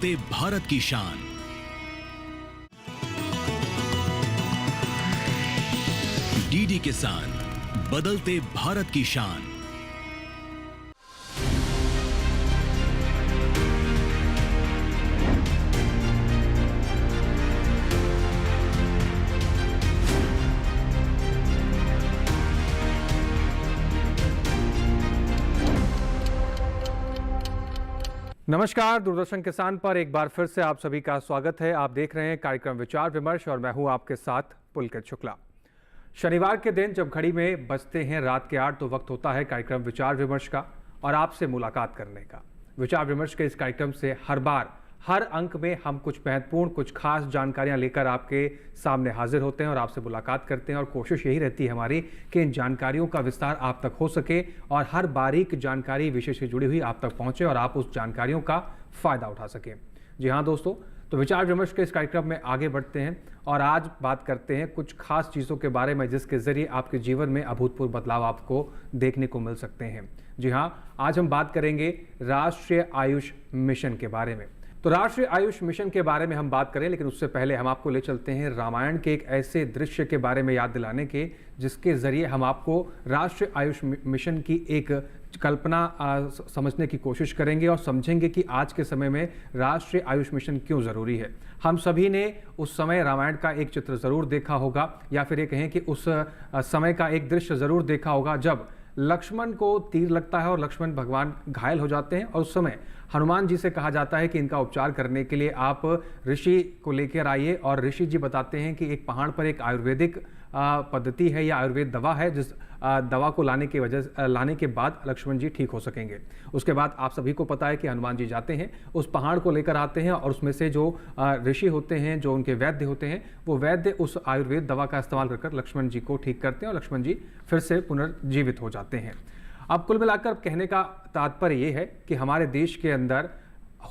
ते भारत की शान। डीडी किसान, बदलते भारत की शान। नमस्कार, दूरदर्शन किसान पर एक बार फिर से आप सभी का स्वागत है। आप देख रहे हैं कार्यक्रम विचार विमर्श और मैं हूं आपके साथ पुलकित शुक्ला। शनिवार के दिन जब घड़ी में बजते हैं रात के 8 तो वक्त होता है कार्यक्रम विचार विमर्श का और आपसे मुलाकात करने का। विचार विमर्श के इस कार्यक्रम से हर बार हर अंक में हम कुछ महत्वपूर्ण कुछ खास जानकारियां लेकर आपके सामने हाजिर होते हैं और आपसे मुलाकात करते हैं और कोशिश यही रहती है हमारी कि इन जानकारियों का विस्तार आप तक हो सके और हर बारीक जानकारी विषय से जुड़ी हुई आप तक पहुंचे और आप उस जानकारियों का फायदा उठा सकें। जी हाँ दोस्तों, तो विचार विमर्श के इस कार्यक्रम में आगे बढ़ते हैं और आज बात करते हैं कुछ खास चीज़ों के बारे में जिसके जरिए आपके जीवन में अभूतपूर्व बदलाव आपको देखने को मिल सकते हैं। जी हाँ, आज हम बात करेंगे राष्ट्रीय आयुष मिशन के बारे में। तो राष्ट्रीय आयुष मिशन के बारे में हम बात करें, लेकिन उससे पहले हम आपको ले चलते हैं रामायण के एक ऐसे दृश्य के बारे में याद दिलाने के जिसके जरिए हम आपको राष्ट्रीय आयुष मिशन की एक कल्पना समझने की कोशिश करेंगे और समझेंगे कि आज के समय में राष्ट्रीय आयुष मिशन क्यों ज़रूरी है। हम सभी ने उस समय रामायण का एक चित्र ज़रूर देखा होगा या फिर ये कहें कि उस समय का एक दृश्य ज़रूर देखा होगा जब लक्ष्मण को तीर लगता है और लक्ष्मण भगवान घायल हो जाते हैं और उस समय हनुमान जी से कहा जाता है कि इनका उपचार करने के लिए आप ऋषि को लेकर आइए और ऋषि जी बताते हैं कि एक पहाड़ पर एक आयुर्वेदिक पद्धति है या आयुर्वेद दवा है जिस दवा को लाने के बाद लक्ष्मण जी ठीक हो सकेंगे। उसके बाद आप सभी को पता है कि हनुमान जी जाते हैं, उस पहाड़ को लेकर आते हैं और उसमें से जो ऋषि होते हैं, जो उनके वैद्य होते हैं, वो वैद्य उस आयुर्वेद दवा का इस्तेमाल कर लक्ष्मण जी को ठीक करते हैं और लक्ष्मण जी फिर से पुनर्जीवित हो जाते हैं। अब कुल मिलाकर कहने का तात्पर्य ये है कि हमारे देश के अंदर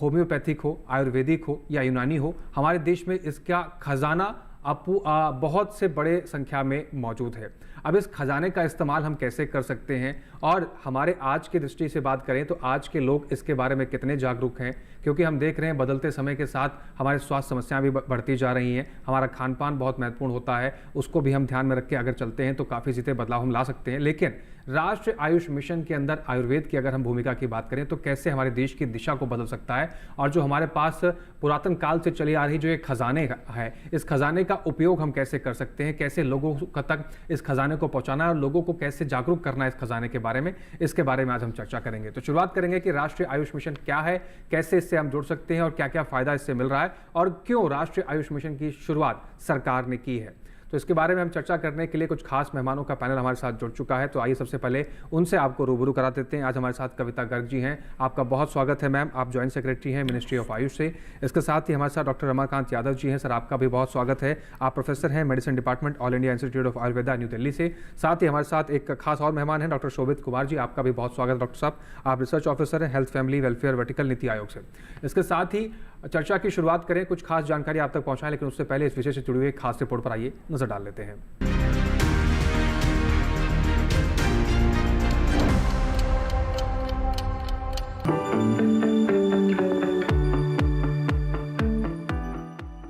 होम्योपैथिक हो, आयुर्वेदिक हो या यूनानी हो, हमारे देश में इसका खजाना बहुत से बड़े संख्या में मौजूद है। अब इस खजाने का इस्तेमाल हम कैसे कर सकते हैं और हमारे आज की दृष्टि से बात करें तो आज के लोग इसके बारे में कितने जागरूक हैं, क्योंकि हम देख रहे हैं बदलते समय के साथ हमारे स्वास्थ्य समस्याएं भी बढ़ती जा रही हैं। हमारा खान पान बहुत महत्वपूर्ण होता है, उसको भी हम ध्यान में रख के अगर चलते हैं तो काफ़ी सीधे बदलाव हम ला सकते हैं। लेकिन राष्ट्रीय आयुष मिशन के अंदर आयुर्वेद की अगर हम भूमिका की बात करें तो कैसे हमारे देश की दिशा को बदल सकता है और जो हमारे पास पुरातन काल से चली आ रही जो एक खजाने है, इस खजाने का उपयोग हम कैसे कर सकते हैं, कैसे लोगों तक इस खजाने को पहुंचाना है और लोगों को कैसे जागरूक करना है इस खजाने के बारे में, इसके बारे में आज हम चर्चा करेंगे। तो शुरुआत करेंगे कि राष्ट्रीय आयुष मिशन क्या है, कैसे इससे हम जुड़ सकते हैं और क्या क्या फायदा इससे मिल रहा है और क्यों राष्ट्रीय आयुष मिशन की शुरुआत सरकार ने की है। तो इसके बारे में हम चर्चा करने के लिए कुछ खास मेहमानों का पैनल हमारे साथ जुड़ चुका है। तो आइए सबसे पहले उनसे आपको रूबरू करा देते हैं। आज हमारे साथ कविता गर्ग जी हैं, आपका बहुत स्वागत है मैम। आप जॉइंट सेक्रेटरी हैं मिनिस्ट्री ऑफ आयुष से। इसके साथ ही हमारे साथ डॉक्टर रमाकांत यादव जी हैं, सर आपका भी बहुत स्वागत है। आप प्रोफेसर हैं medicine department all India institute of Ayurveda new Delhi से। साथ ही हमारे साथ एक खास और मेहमान हैं डॉक्टर शोभित कुमार जी, आपका भी बहुत स्वागत है डॉक्टर साहब। आप रिसर्च ऑफिसर हैं health family welfare vertical NITI Aayog से। इसके साथ ही चर्चा की शुरुआत करें, कुछ खास जानकारी आप तक पहुंचाएं, लेकिन उससे पहले इस विषय से जुड़ी हुई खास रिपोर्ट पर आइए नजर डाल लेते हैं।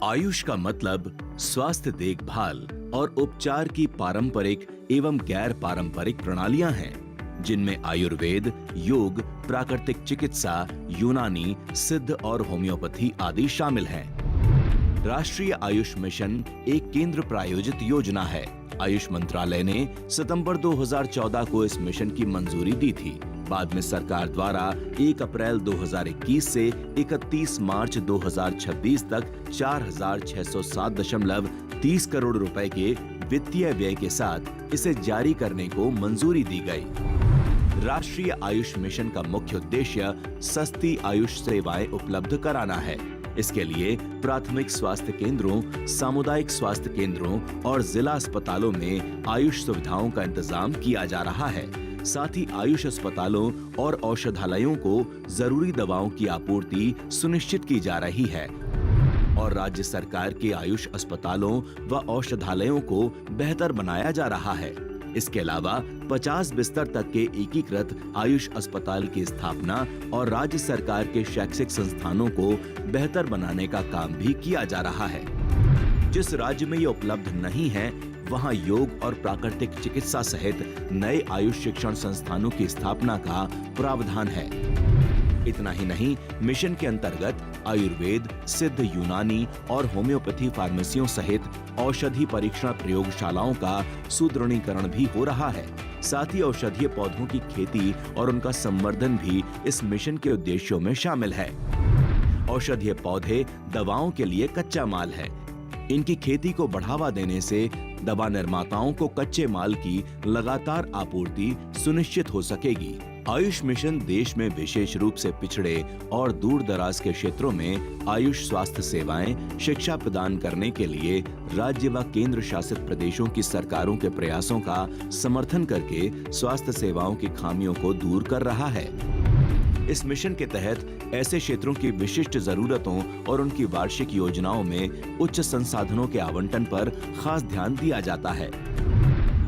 आयुष का मतलब स्वास्थ्य देखभाल और उपचार की पारंपरिक एवं गैर पारंपरिक प्रणालियां हैं, जिनमें आयुर्वेद, योग, प्राकृतिक चिकित्सा, यूनानी, सिद्ध और होम्योपैथी आदि शामिल हैं। राष्ट्रीय आयुष मिशन एक केंद्र प्रायोजित योजना है। आयुष मंत्रालय ने सितंबर 2014 को इस मिशन की मंजूरी दी थी। बाद में सरकार द्वारा 1 अप्रैल 2021 से 31 मार्च 2026 तक 4,607.30 करोड़ रुपए के वित्तीय व्यय के साथ इसे जारी करने को मंजूरी दी गई। राष्ट्रीय आयुष मिशन का मुख्य उद्देश्य सस्ती आयुष सेवाएं उपलब्ध कराना है। इसके लिए प्राथमिक स्वास्थ्य केंद्रों, सामुदायिक स्वास्थ्य केंद्रों और जिला अस्पतालों में आयुष सुविधाओं का इंतजाम किया जा रहा है। साथ ही आयुष अस्पतालों और औषधालयों को जरूरी दवाओं की आपूर्ति सुनिश्चित की जा रही है और राज्य सरकार के आयुष अस्पतालों व औषधालयों को बेहतर बनाया जा रहा है। इसके अलावा 50 बिस्तर तक के एकीकृत आयुष अस्पताल की स्थापना और राज्य सरकार के शैक्षिक संस्थानों को बेहतर बनाने का काम भी किया जा रहा है। जिस राज्य में ये उपलब्ध नहीं है, वहां योग और प्राकृतिक चिकित्सा सहित नए आयुष शिक्षण संस्थानों की स्थापना का प्रावधान है। इतना ही नहीं, मिशन के अंतर्गत आयुर्वेद, सिद्ध यूनानी और होम्योपैथी फार्मेसियों सहित औषधि परीक्षण प्रयोगशालाओं का सुदृढ़ीकरण भी हो रहा है। साथ ही औषधीय पौधों की खेती और उनका संवर्धन भी इस मिशन के उद्देश्यों में शामिल है। औषधीय पौधे दवाओं के लिए कच्चा माल है। इनकी खेती को बढ़ावा देने से दवा निर्माताओं को कच्चे माल की लगातार आपूर्ति सुनिश्चित हो सकेगी। आयुष मिशन देश में विशेष रूप से पिछड़े और दूर दराज के क्षेत्रों में आयुष स्वास्थ्य सेवाएं, शिक्षा प्रदान करने के लिए राज्य व केंद्र शासित प्रदेशों की सरकारों के प्रयासों का समर्थन करके स्वास्थ्य सेवाओं की खामियों को दूर कर रहा है। इस मिशन के तहत ऐसे क्षेत्रों की विशिष्ट जरूरतों और उनकी वार्षिक योजनाओं में उच्च संसाधनों के आवंटन पर खास ध्यान दिया जाता है।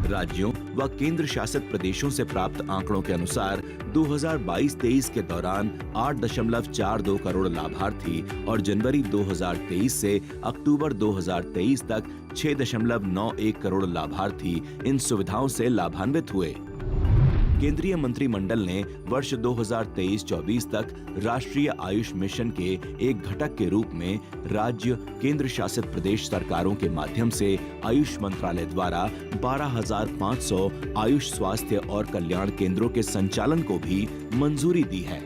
राज्यों व केंद्र शासित प्रदेशों से प्राप्त आंकड़ों के अनुसार 2022-23 के दौरान 8.42 करोड़ लाभार्थी और जनवरी 2023 से अक्टूबर 2023 तक 6.91 करोड़ लाभार्थी इन सुविधाओं से लाभान्वित हुए। केंद्रीय मंत्रिमंडल ने वर्ष 2023-24 तक राष्ट्रीय आयुष मिशन के एक घटक के रूप में राज्य, केंद्र शासित प्रदेश सरकारों के माध्यम से आयुष मंत्रालय द्वारा 12,500 आयुष स्वास्थ्य और कल्याण केंद्रों के संचालन को भी मंजूरी दी है।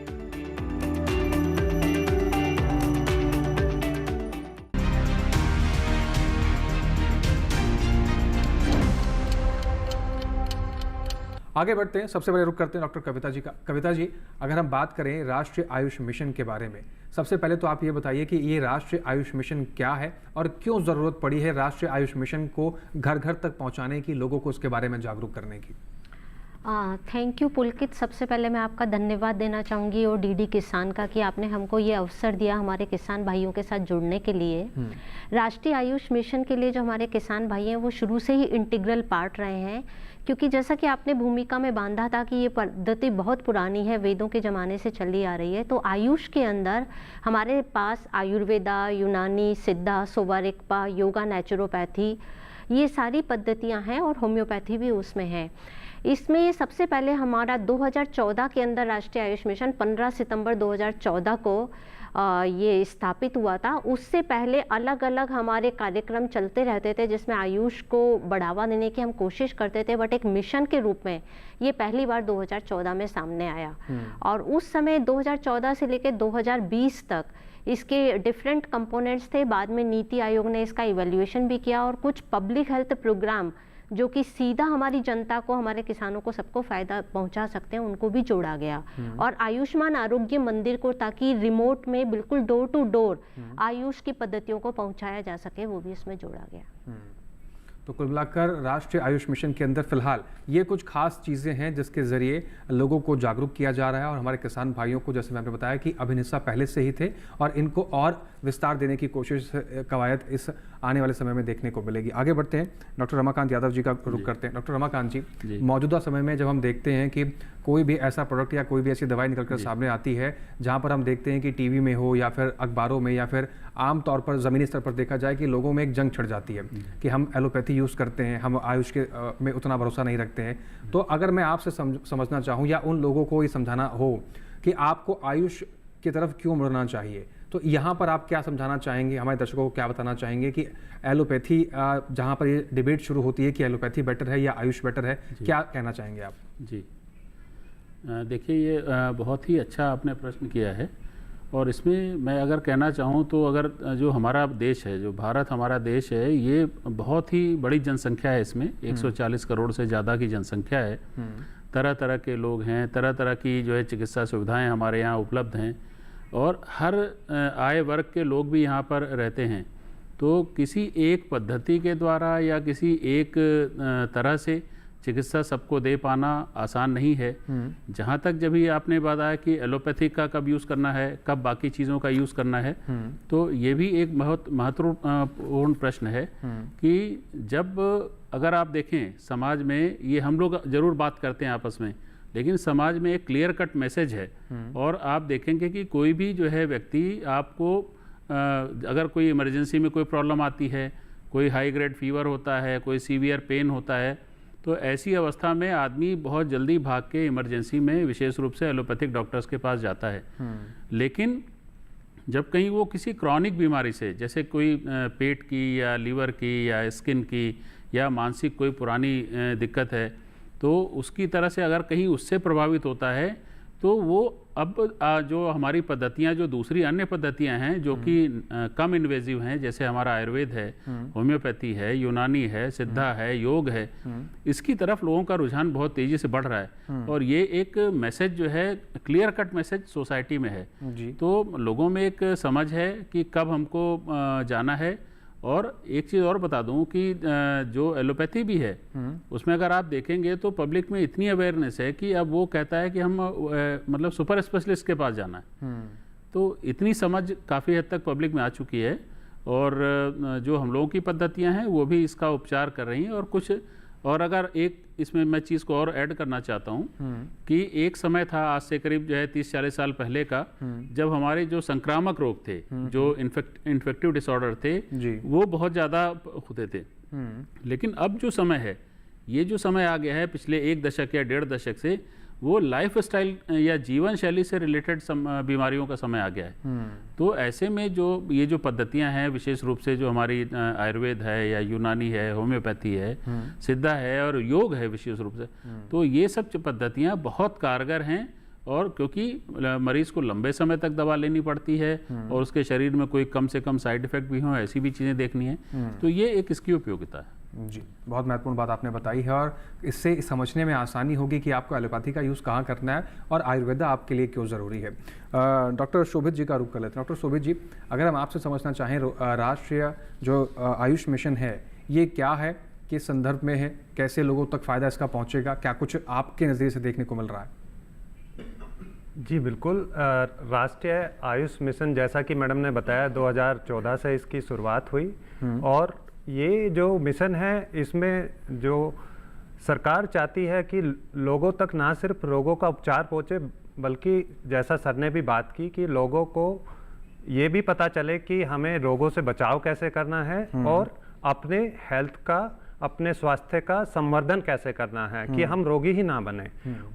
आगे बढ़ते हैं। सबसे पहले रुक करते हैं डॉक्टर कविता जी का। कविता जी, अगर हम बात करें राष्ट्रीय आयुष मिशन के बारे में, सबसे पहले तो आप ये बताइए कि ये राष्ट्रीय आयुष मिशन क्या है और क्यों जरूरत पड़ी है राष्ट्रीय आयुष मिशन को घर घर तक पहुंचाने की, लोगों को उसके बारे में जागरूक करने की। थैंक यू पुलकित। सबसे पहले मैं आपका धन्यवाद देना चाहूँगी और डीडी किसान का कि आपने हमको ये अवसर दिया हमारे किसान भाइयों के साथ जुड़ने के लिए। राष्ट्रीय आयुष मिशन के लिए जो हमारे किसान भाई हैं वो शुरू से ही इंटीग्रल पार्ट रहे हैं, क्योंकि जैसा कि आपने भूमिका में बांधा था कि ये पद्धति बहुत पुरानी है, वेदों के ज़माने से चली आ रही है। तो आयुष के अंदर हमारे पास आयुर्वेदा, यूनानी, सिद्धा, सोवारिकपा, योगा, नेचुरोपैथी, ये सारी पद्धतियाँ हैं और होम्योपैथी भी उसमें है। इसमें ये सबसे पहले हमारा 2014 के अंदर राष्ट्रीय आयुष मिशन 15 सितंबर 2014 को ये स्थापित हुआ था। उससे पहले अलग अलग हमारे कार्यक्रम चलते रहते थे जिसमें आयुष को बढ़ावा देने की हम कोशिश करते थे, बट एक मिशन के रूप में ये पहली बार 2014 में सामने आया। और उस समय 2014 से लेकर 2020 तक इसके डिफरेंट कंपोनेंट्स थे। बाद में नीति आयोग ने इसका इवैल्यूएशन भी किया और कुछ पब्लिक हेल्थ प्रोग्राम जो कि सीधा हमारी जनता को, हमारे किसानों को, सबको फायदा पहुंचा सकते हैं, उनको भी जोड़ा गया। और आयुष्मान आरोग्य मंदिर को, ताकि रिमोट में बिल्कुल डोर टू डोर आयुष की पद्धतियों को पहुंचाया जा सके, वो भी इसमें जोड़ा गया। तो कुल मिलाकर राष्ट्रीय आयुष मिशन के अंदर फिलहाल ये कुछ खास चीज़ें हैं जिसके ज़रिए लोगों को जागरूक किया जा रहा है और हमारे किसान भाइयों को, जैसे मैंने बताया कि अभिनिशा पहले से ही थे और इनको और विस्तार देने की कोशिश, कवायद इस आने वाले समय में देखने को मिलेगी। आगे बढ़ते हैं, डॉक्टर रमाकांत यादव जी का रुख करते हैं। डॉक्टर रमाकांत जी, मौजूदा समय में जब हम देखते हैं कि कोई भी ऐसा प्रोडक्ट या कोई भी ऐसी दवाई निकलकर सामने आती है जहाँ पर हम देखते हैं कि टीवी में हो या फिर अखबारों में या फिर आम तौर पर ज़मीनी स्तर पर देखा जाए कि लोगों में एक जंग छिड़ जाती है कि हम एलोपैथी यूज़ करते हैं, हम आयुष के में उतना भरोसा नहीं रखते हैं। तो अगर मैं आपसे समझना चाहूँ या उन लोगों को ये समझाना हो कि आपको आयुष की तरफ क्यों मुड़ना चाहिए, तो यहाँ पर आप क्या समझाना चाहेंगे, हमारे दर्शकों को क्या बताना चाहेंगे कि एलोपैथी, जहाँ पर ये डिबेट शुरू होती है कि एलोपैथी बेटर है या आयुष बेटर है, क्या कहना चाहेंगे आप? जी, देखिए, ये बहुत ही अच्छा आपने प्रश्न किया है और इसमें मैं अगर कहना चाहूँ तो अगर जो हमारा देश है, जो भारत हमारा देश है, ये बहुत ही बड़ी जनसंख्या है। इसमें 140 करोड़ से ज़्यादा की जनसंख्या है। तरह तरह के लोग हैं, तरह तरह की जो है चिकित्सा सुविधाएं हमारे यहाँ उपलब्ध हैं और हर आय वर्ग के लोग भी यहाँ पर रहते हैं। तो किसी एक पद्धति के द्वारा या किसी एक तरह से चिकित्सा सबको दे पाना आसान नहीं है। जहाँ तक जब ही आपने बताया कि एलोपैथिक का कब यूज़ करना है, कब बाकी चीज़ों का यूज़ करना है, तो ये भी एक बहुत महत्वपूर्ण प्रश्न है कि जब अगर आप देखें समाज में, ये हम लोग ज़रूर बात करते हैं आपस में, लेकिन समाज में एक क्लियर कट मैसेज है। और आप देखेंगे कि कोई भी जो है व्यक्ति आपको अगर कोई इमरजेंसी में कोई प्रॉब्लम आती है, कोई हाई ग्रेड फीवर होता है, कोई सीवियर पेन होता है, तो ऐसी अवस्था में आदमी बहुत जल्दी भाग के इमरजेंसी में विशेष रूप से एलोपैथिक डॉक्टर्स के पास जाता है। लेकिन जब कहीं वो किसी क्रॉनिक बीमारी से, जैसे कोई पेट की या लीवर की या स्किन की या मानसिक कोई पुरानी दिक्कत है, तो उसकी तरह से अगर कहीं उससे प्रभावित होता है, तो वो अब जो हमारी पद्धतियाँ, जो दूसरी अन्य पद्धतियाँ हैं जो कि कम इन्वेजिव हैं, जैसे हमारा आयुर्वेद है, होम्योपैथी है, यूनानी है, सिद्धा है, योग है, इसकी तरफ लोगों का रुझान बहुत तेज़ी से बढ़ रहा है। और ये एक मैसेज जो है, क्लियर कट मैसेज सोसाइटी में है जी। तो लोगों में एक समझ है कि कब हमको जाना है। और एक चीज़ और बता दूं कि जो एलोपैथी भी है, उसमें अगर आप देखेंगे तो पब्लिक में इतनी अवेयरनेस है कि अब वो कहता है कि हम मतलब सुपर स्पेशलिस्ट के पास जाना है। तो इतनी समझ काफ़ी हद तक पब्लिक में आ चुकी है। और जो हम लोगों की पद्धतियां हैं वो भी इसका उपचार कर रही हैं। और कुछ और अगर एक इसमें मैं चीज़ को और ऐड करना चाहता हूँ कि एक समय था, आज से करीब जो है 30-40 साल पहले का, जब हमारे जो संक्रामक रोग थे, जो इन्फेक्टिव डिसऑर्डर थे, वो बहुत ज़्यादा होते थे। लेकिन अब जो समय है, ये जो समय आ गया है पिछले 1 दशक या 1.5 दशक से, वो लाइफ स्टाइल या जीवन शैली से रिलेटेड बीमारियों का समय आ गया है। तो ऐसे में जो ये जो पद्धतियां हैं, विशेष रूप से जो हमारी आयुर्वेद है या यूनानी है, होम्योपैथी है, सिद्धा है और योग है विशेष रूप से, तो ये सब पद्धतियां बहुत कारगर हैं। और क्योंकि मरीज को लंबे समय तक दवा लेनी पड़ती है और उसके शरीर में कोई कम से कम साइड इफेक्ट भी हो, ऐसी भी चीज़ें देखनी है, तो ये एक इसकी उपयोगिता है जी। बहुत महत्वपूर्ण बात आपने बताई है और इससे समझने में आसानी होगी कि आपको एलोपैथी का यूज़ कहाँ करना है और आयुर्वेदा आपके लिए क्यों ज़रूरी है। डॉक्टर शोभित जी का रुख कर लेते हैं। डॉक्टर शोभित जी, अगर हम आपसे समझना चाहें, राष्ट्रीय जो आयुष मिशन है, ये क्या है, किस संदर्भ में है, कैसे लोगों तक फ़ायदा इसका पहुँचेगा, क्या कुछ आपके नज़रिए से देखने को मिल रहा है? जी बिल्कुल। राष्ट्रीय आयुष मिशन, जैसा कि मैडम ने बताया, 2014 से इसकी शुरुआत हुई। और ये जो मिशन है, इसमें जो सरकार चाहती है कि लोगों तक ना सिर्फ रोगों का उपचार पहुँचे, बल्कि जैसा सर ने भी बात की कि लोगों को ये भी पता चले कि हमें रोगों से बचाव कैसे करना है और अपने हेल्थ का, अपने स्वास्थ्य का संवर्धन कैसे करना है कि हम रोगी ही ना बने।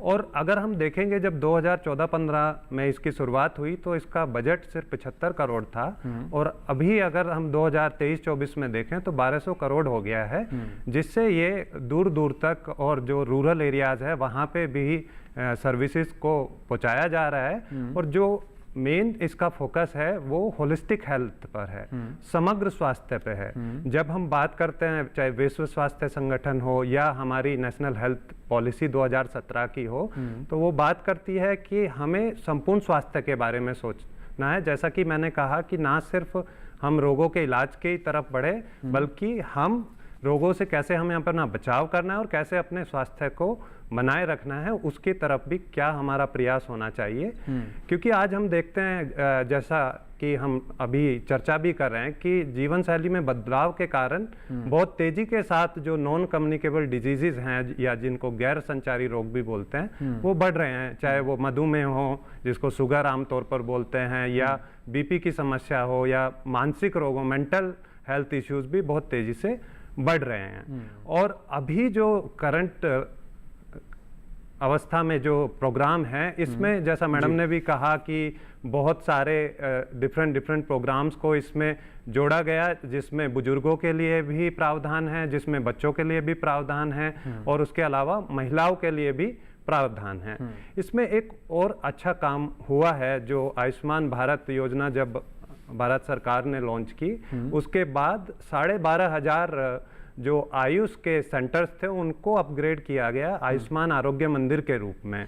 और अगर हम देखेंगे, जब 2014-15 में इसकी शुरुआत हुई तो इसका बजट सिर्फ 75 करोड़ था और अभी अगर हम 2023-24 में देखें तो 1200 करोड़ हो गया है, जिससे ये दूर दूर तक और जो रूरल एरियाज है वहाँ पे भी सर्विसेज को पहुँचाया जा रहा है। और जो मेन इसका फोकस है वो होलिस्टिक हेल्थ पर है, समग्र स्वास्थ्य पे है। जब हम बात करते हैं, चाहे विश्व स्वास्थ्य संगठन हो या हमारी नेशनल हेल्थ पॉलिसी 2017 की हो, तो वो बात करती है कि हमें संपूर्ण स्वास्थ्य के बारे में सोचना है। जैसा कि मैंने कहा कि ना सिर्फ हम रोगों के इलाज की तरफ बढ़े, बल्कि हम रोगों से कैसे हमें अपना बचाव करना है और कैसे अपने स्वास्थ्य को बनाए रखना है, उसकी तरफ भी क्या हमारा प्रयास होना चाहिए। क्योंकि आज हम देखते हैं, जैसा कि हम अभी चर्चा भी कर रहे हैं, कि जीवन शैली में बदलाव के कारण बहुत तेजी के साथ जो नॉन कम्युनिकेबल डिजीजेज हैं या जिनको गैर संचारी रोग भी बोलते हैं, वो बढ़ रहे हैं। चाहे वो मधुमेह हो, जिसको शुगर आमतौर पर बोलते हैं, या बीपी की समस्या हो, या मानसिक रोग हो, मेंटल हेल्थ इश्यूज भी बहुत तेजी से बढ़ रहे हैं। और अभी जो करंट अवस्था में जो प्रोग्राम है, इसमें जैसा मैडम ने भी कहा कि बहुत सारे डिफरेंट प्रोग्राम्स को इसमें जोड़ा गया, जिसमें बुजुर्गों के लिए भी प्रावधान है, जिसमें बच्चों के लिए भी प्रावधान है और उसके अलावा महिलाओं के लिए भी प्रावधान है। इसमें एक और अच्छा काम हुआ है, जो आयुष्मान भारत योजना जब भारत सरकार ने लॉन्च की, उसके बाद 12,500 जो आयुष के सेंटर्स थे उनको अपग्रेड किया गया आयुष्मान आरोग्य मंदिर के रूप में।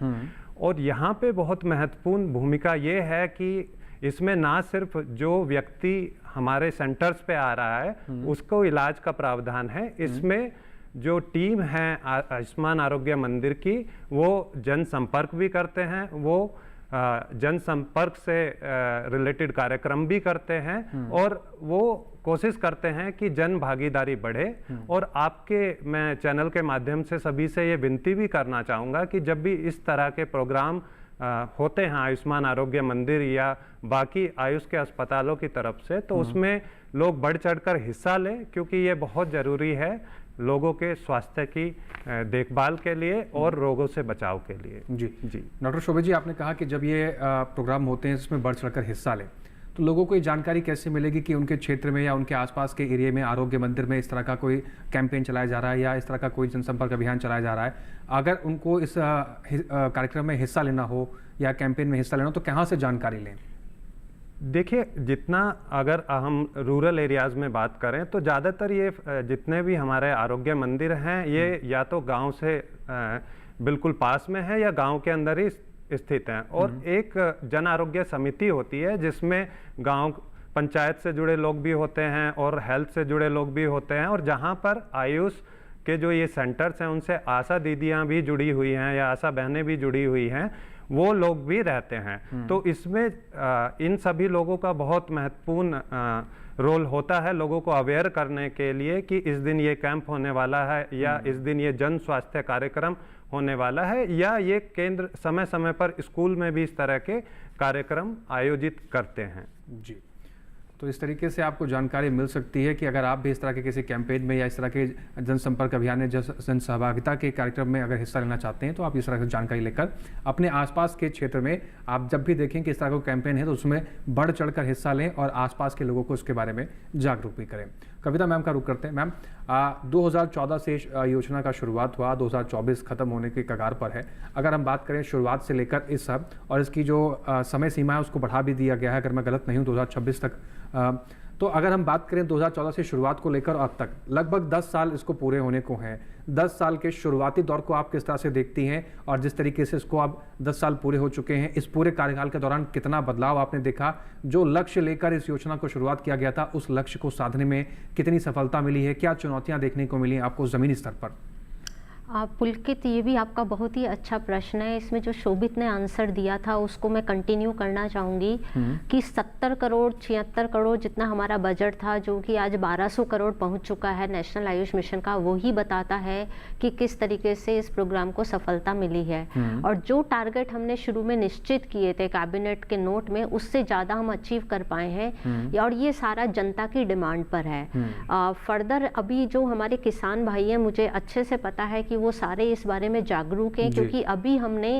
और यहाँ पे बहुत महत्वपूर्ण भूमिका ये है कि इसमें ना सिर्फ जो व्यक्ति हमारे सेंटर्स पे आ रहा है उसको इलाज का प्रावधान है, इसमें जो टीम है आयुष्मान आरोग्य मंदिर की, वो जनसंपर्क भी करते हैं, वो जनसंपर्क से रिलेटेड कार्यक्रम भी करते हैं और वो कोशिश करते हैं कि जन भागीदारी बढ़े। और आपके मैं चैनल के माध्यम से सभी से ये विनती भी करना चाहूँगा कि जब भी इस तरह के प्रोग्राम होते हैं आयुष्मान आरोग्य मंदिर या बाकी आयुष के अस्पतालों की तरफ से, तो उसमें लोग बढ़ चढ़कर हिस्सा लें, क्योंकि ये बहुत ज़रूरी है लोगों के स्वास्थ्य की देखभाल के लिए और रोगों से बचाव के लिए। जी डॉक्टर शोभे जी, आपने कहा कि जब ये प्रोग्राम होते हैं इसमें बढ़ चढ़कर हिस्सा लें, तो लोगों को ये जानकारी कैसे मिलेगी कि उनके क्षेत्र में या उनके आसपास के एरिया में आरोग्य मंदिर में इस तरह का कोई कैंपेन चलाया जा रहा है या इस तरह का कोई जनसंपर्क अभियान चलाया जा रहा है? अगर उनको इस कार्यक्रम में हिस्सा लेना हो या कैंपेन में हिस्सा लेना हो तो कहाँ से जानकारी लें? देखिए, जितना अगर हम रूरल एरियाज़ में बात करें तो ज़्यादातर ये जितने भी हमारे आरोग्य मंदिर हैं ये या तो गांव से बिल्कुल पास में है या गांव के अंदर ही स्थित हैं। और एक जन आरोग्य समिति होती है जिसमें गांव पंचायत से जुड़े लोग भी होते हैं और हेल्थ से जुड़े लोग भी होते हैं, और जहां पर आयुष के जो ये सेंटर्स हैं उनसे आशा दीदियां भी जुड़ी हुई हैं या आशा बहनें भी जुड़ी हुई हैं, वो लोग भी रहते हैं। तो इसमें इन सभी लोगों का बहुत महत्वपूर्ण रोल होता है लोगों को अवेयर करने के लिए कि इस दिन ये कैंप होने वाला है या इस दिन ये जन स्वास्थ्य कार्यक्रम होने वाला है, या ये केंद्र समय समय पर स्कूल में भी इस तरह के कार्यक्रम आयोजित करते हैं। जी, तो इस तरीके से आपको जानकारी मिल सकती है कि अगर आप भी इस तरह के किसी कैंपेन में या इस तरह के जनसंपर्क अभियान में जन सहभागिता के कार्यक्रम में अगर हिस्सा लेना चाहते हैं तो आप इस तरह की जानकारी लेकर अपने आसपास के क्षेत्र में आप जब भी देखें कि इस तरह का कैंपेन है तो उसमें बढ़ चढ़कर हिस्सा लें और आसपास के लोगों को उसके बारे में जागरूक भी करें। कविता मैम का रुख करते हैं। मैम, 2014 से योजना का शुरुआत हुआ, 2024 खत्म होने के कगार पर है। अगर हम बात करें शुरुआत से लेकर इस सब और इसकी जो समय सीमा है उसको बढ़ा भी दिया गया है, अगर मैं गलत नहीं हूँ 2026 तक। तो अगर हम बात करें 2014 से शुरुआत को लेकर अब तक लगभग 10 साल इसको पूरे होने को हैं। 10 साल के शुरुआती दौर को आप किस तरह से देखती हैं और जिस तरीके से इसको अब 10 साल पूरे हो चुके हैं, इस पूरे कार्यकाल के दौरान कितना बदलाव आपने देखा? जो लक्ष्य लेकर इस योजना को शुरुआत किया गया था उस लक्ष्य को साधने में कितनी सफलता मिली है? क्या चुनौतियां देखने को मिली आपको ज़मीनी स्तर पर? पुलकित, ये भी आपका बहुत ही अच्छा प्रश्न है। इसमें जो शोभित ने आंसर दिया था उसको मैं कंटिन्यू करना चाहूँगी कि 70 करोड़ 76 करोड़ जितना हमारा बजट था, जो कि आज 1200 करोड़ पहुँच चुका है नेशनल आयुष मिशन का, वही बताता है कि किस तरीके से इस प्रोग्राम को सफलता मिली है। और जो टारगेट हमने शुरू में निश्चित किए थे कैबिनेट के नोट में, उससे ज़्यादा हम अचीव कर पाए हैं, और ये सारा जनता की डिमांड पर है। फर्दर अभी जो हमारे किसान भाई हैं, मुझे अच्छे से पता है कि वो सारे इस बारे में जागरूक हैं, क्योंकि अभी हमने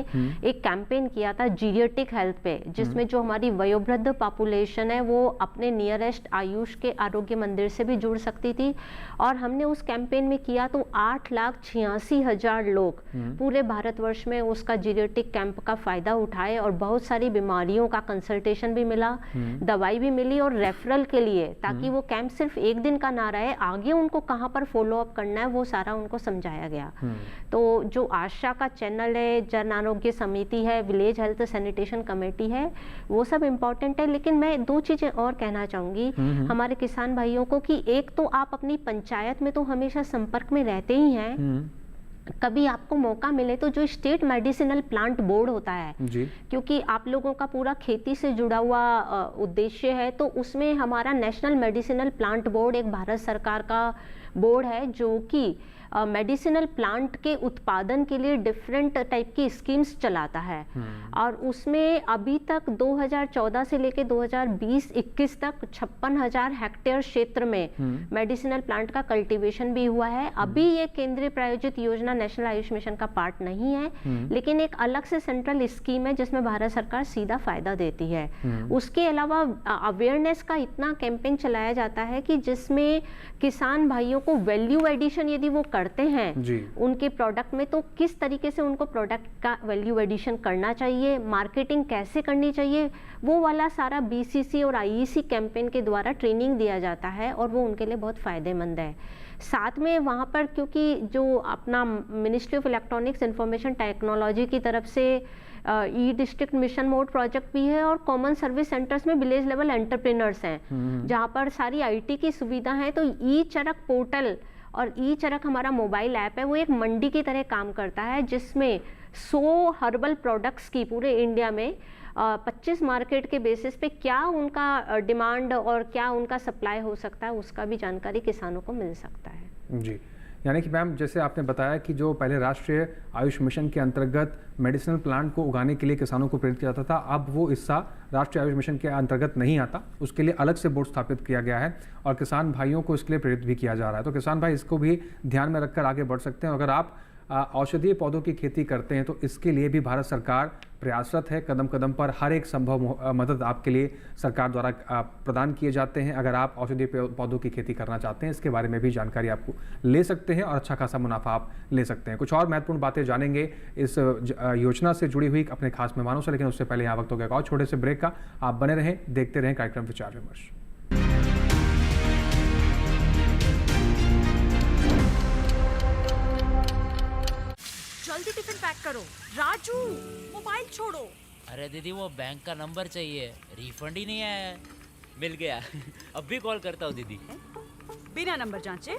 एक कैंपेन किया था जीरियाट्रिक हेल्थ पे, जिसमें जो हमारी वयोवृद्ध पॉपुलेशन है वो अपने नियरेस्ट आयुष के आरोग्य मंदिर से भी जुड़ सकती थी। और हमने उस कैंपेन में किया तो 8,86,000 लोग पूरे भारतवर्ष में उसका जीरियाट्रिक कैंप का फायदा उठाए, और बहुत सारी बीमारियों का कंसल्टेशन भी मिला, दवाई भी मिली और रेफरल के लिए, ताकि वो कैंप सिर्फ एक दिन का ना रहे, आगे उनको कहाँ पर फॉलो अप करना है वो सारा उनको समझाया गया। तो जो आशा का चैनल है, जन आरोग्य समिति है, विलेज हेल्थ सैनिटेशन कमेटी है, वो सब इम्पोर्टेंट है। लेकिन मैं 2 चीजें और कहना चाहूंगी हमारे किसान भाइयों को कि एक तो आप अपनी पंचायत में तो हमेशा संपर्क में रहते ही हैं, कभी आपको मौका मिले तो जो स्टेट मेडिसिनल प्लांट बोर्ड होता है जी, क्योंकि आप लोगों का पूरा खेती से जुड़ा हुआ उद्देश्य है, तो उसमें हमारा नेशनल मेडिसिनल प्लांट बोर्ड एक भारत सरकार का बोर्ड है जो कि मेडिसिनल प्लांट के उत्पादन के लिए डिफरेंट टाइप की स्कीम्स चलाता है। और उसमें अभी तक 2014 से लेकर 2020-21 तक 56,000 हेक्टेयर क्षेत्र में मेडिसिनल प्लांट का कल्टीवेशन भी हुआ है। अभी ये केंद्रीय प्रायोजित योजना नेशनल आयुष मिशन का पार्ट नहीं है, लेकिन एक अलग से सेंट्रल स्कीम है जिसमें भारत सरकार सीधा फायदा देती है। उसके अलावा अवेयरनेस का इतना कैंपेन चलाया जाता है कि जिसमें किसान भाइयों को वैल्यू एडिशन यदि वो करते हैं उनके प्रोडक्ट में, तो किस तरीके से उनको प्रोडक्ट का वैल्यू एडिशन करना चाहिए, मार्केटिंग कैसे करनी चाहिए, वो वाला सारा बीसीसी और आईईसी कैंपेन के द्वारा ट्रेनिंग दिया जाता है, और वो उनके लिए बहुत फायदेमंद है। साथ में वहाँ पर क्योंकि जो अपना ministry of electronics information technology की तरफ से ई डिस्ट्रिक्ट मिशन मोड प्रोजेक्ट भी है, और कॉमन सर्विस सेंटर्स में विलेज लेवल एंटरप्रेन्योर्स हैं जहाँ पर सारी आईटी की सुविधा है। तो ई चरक पोर्टल और ई चरक हमारा मोबाइल ऐप है, वो एक मंडी की तरह काम करता है, जिसमें 100 हर्बल प्रोडक्ट्स की पूरे इंडिया में 25 मार्केट के बेसिस पे क्या उनका डिमांड और क्या उनका सप्लाई हो सकता है, उसका भी जानकारी किसानों को मिल सकता है। जी, यानी कि मैम जैसे आपने बताया कि जो पहले राष्ट्रीय आयुष मिशन के अंतर्गत मेडिसिनल प्लांट को उगाने के लिए किसानों को प्रेरित किया जाता था, अब वो हिस्सा राष्ट्रीय आयुष मिशन के अंतर्गत नहीं आता, उसके लिए अलग से बोर्ड स्थापित किया गया है और किसान भाइयों को इसके लिए प्रेरित भी किया जा रहा है। तो किसान भाई इसको भी ध्यान में रखकर आगे बढ़ सकते हैं। अगर आप औषधीय पौधों की खेती करते हैं तो इसके लिए भी भारत सरकार प्रयासरत है। कदम कदम पर हर एक संभव मदद आपके लिए सरकार द्वारा प्रदान किए जाते हैं। अगर आप औषधीय पौधों की खेती करना चाहते हैं, इसके बारे में भी जानकारी आपको ले सकते हैं और अच्छा खासा मुनाफा आप ले सकते हैं। कुछ और महत्वपूर्ण बातें जानेंगे इस योजना से जुड़ी हुई अपने खास मेहमानों से, लेकिन उससे पहले यहाँ वक्त हो गया और छोटे से ब्रेक का। आप बने रहें, देखते रहें कार्यक्रम विचार विमर्श। जल्दी टिफिन पैक करो। राजू, मोबाइल छोड़ो। अरे दीदी वो बैंक का नंबर चाहिए, रिफंड ही नहीं आया है। मिल गया। अब भी कॉल करता हूँ दीदी। बिना नंबर जांचे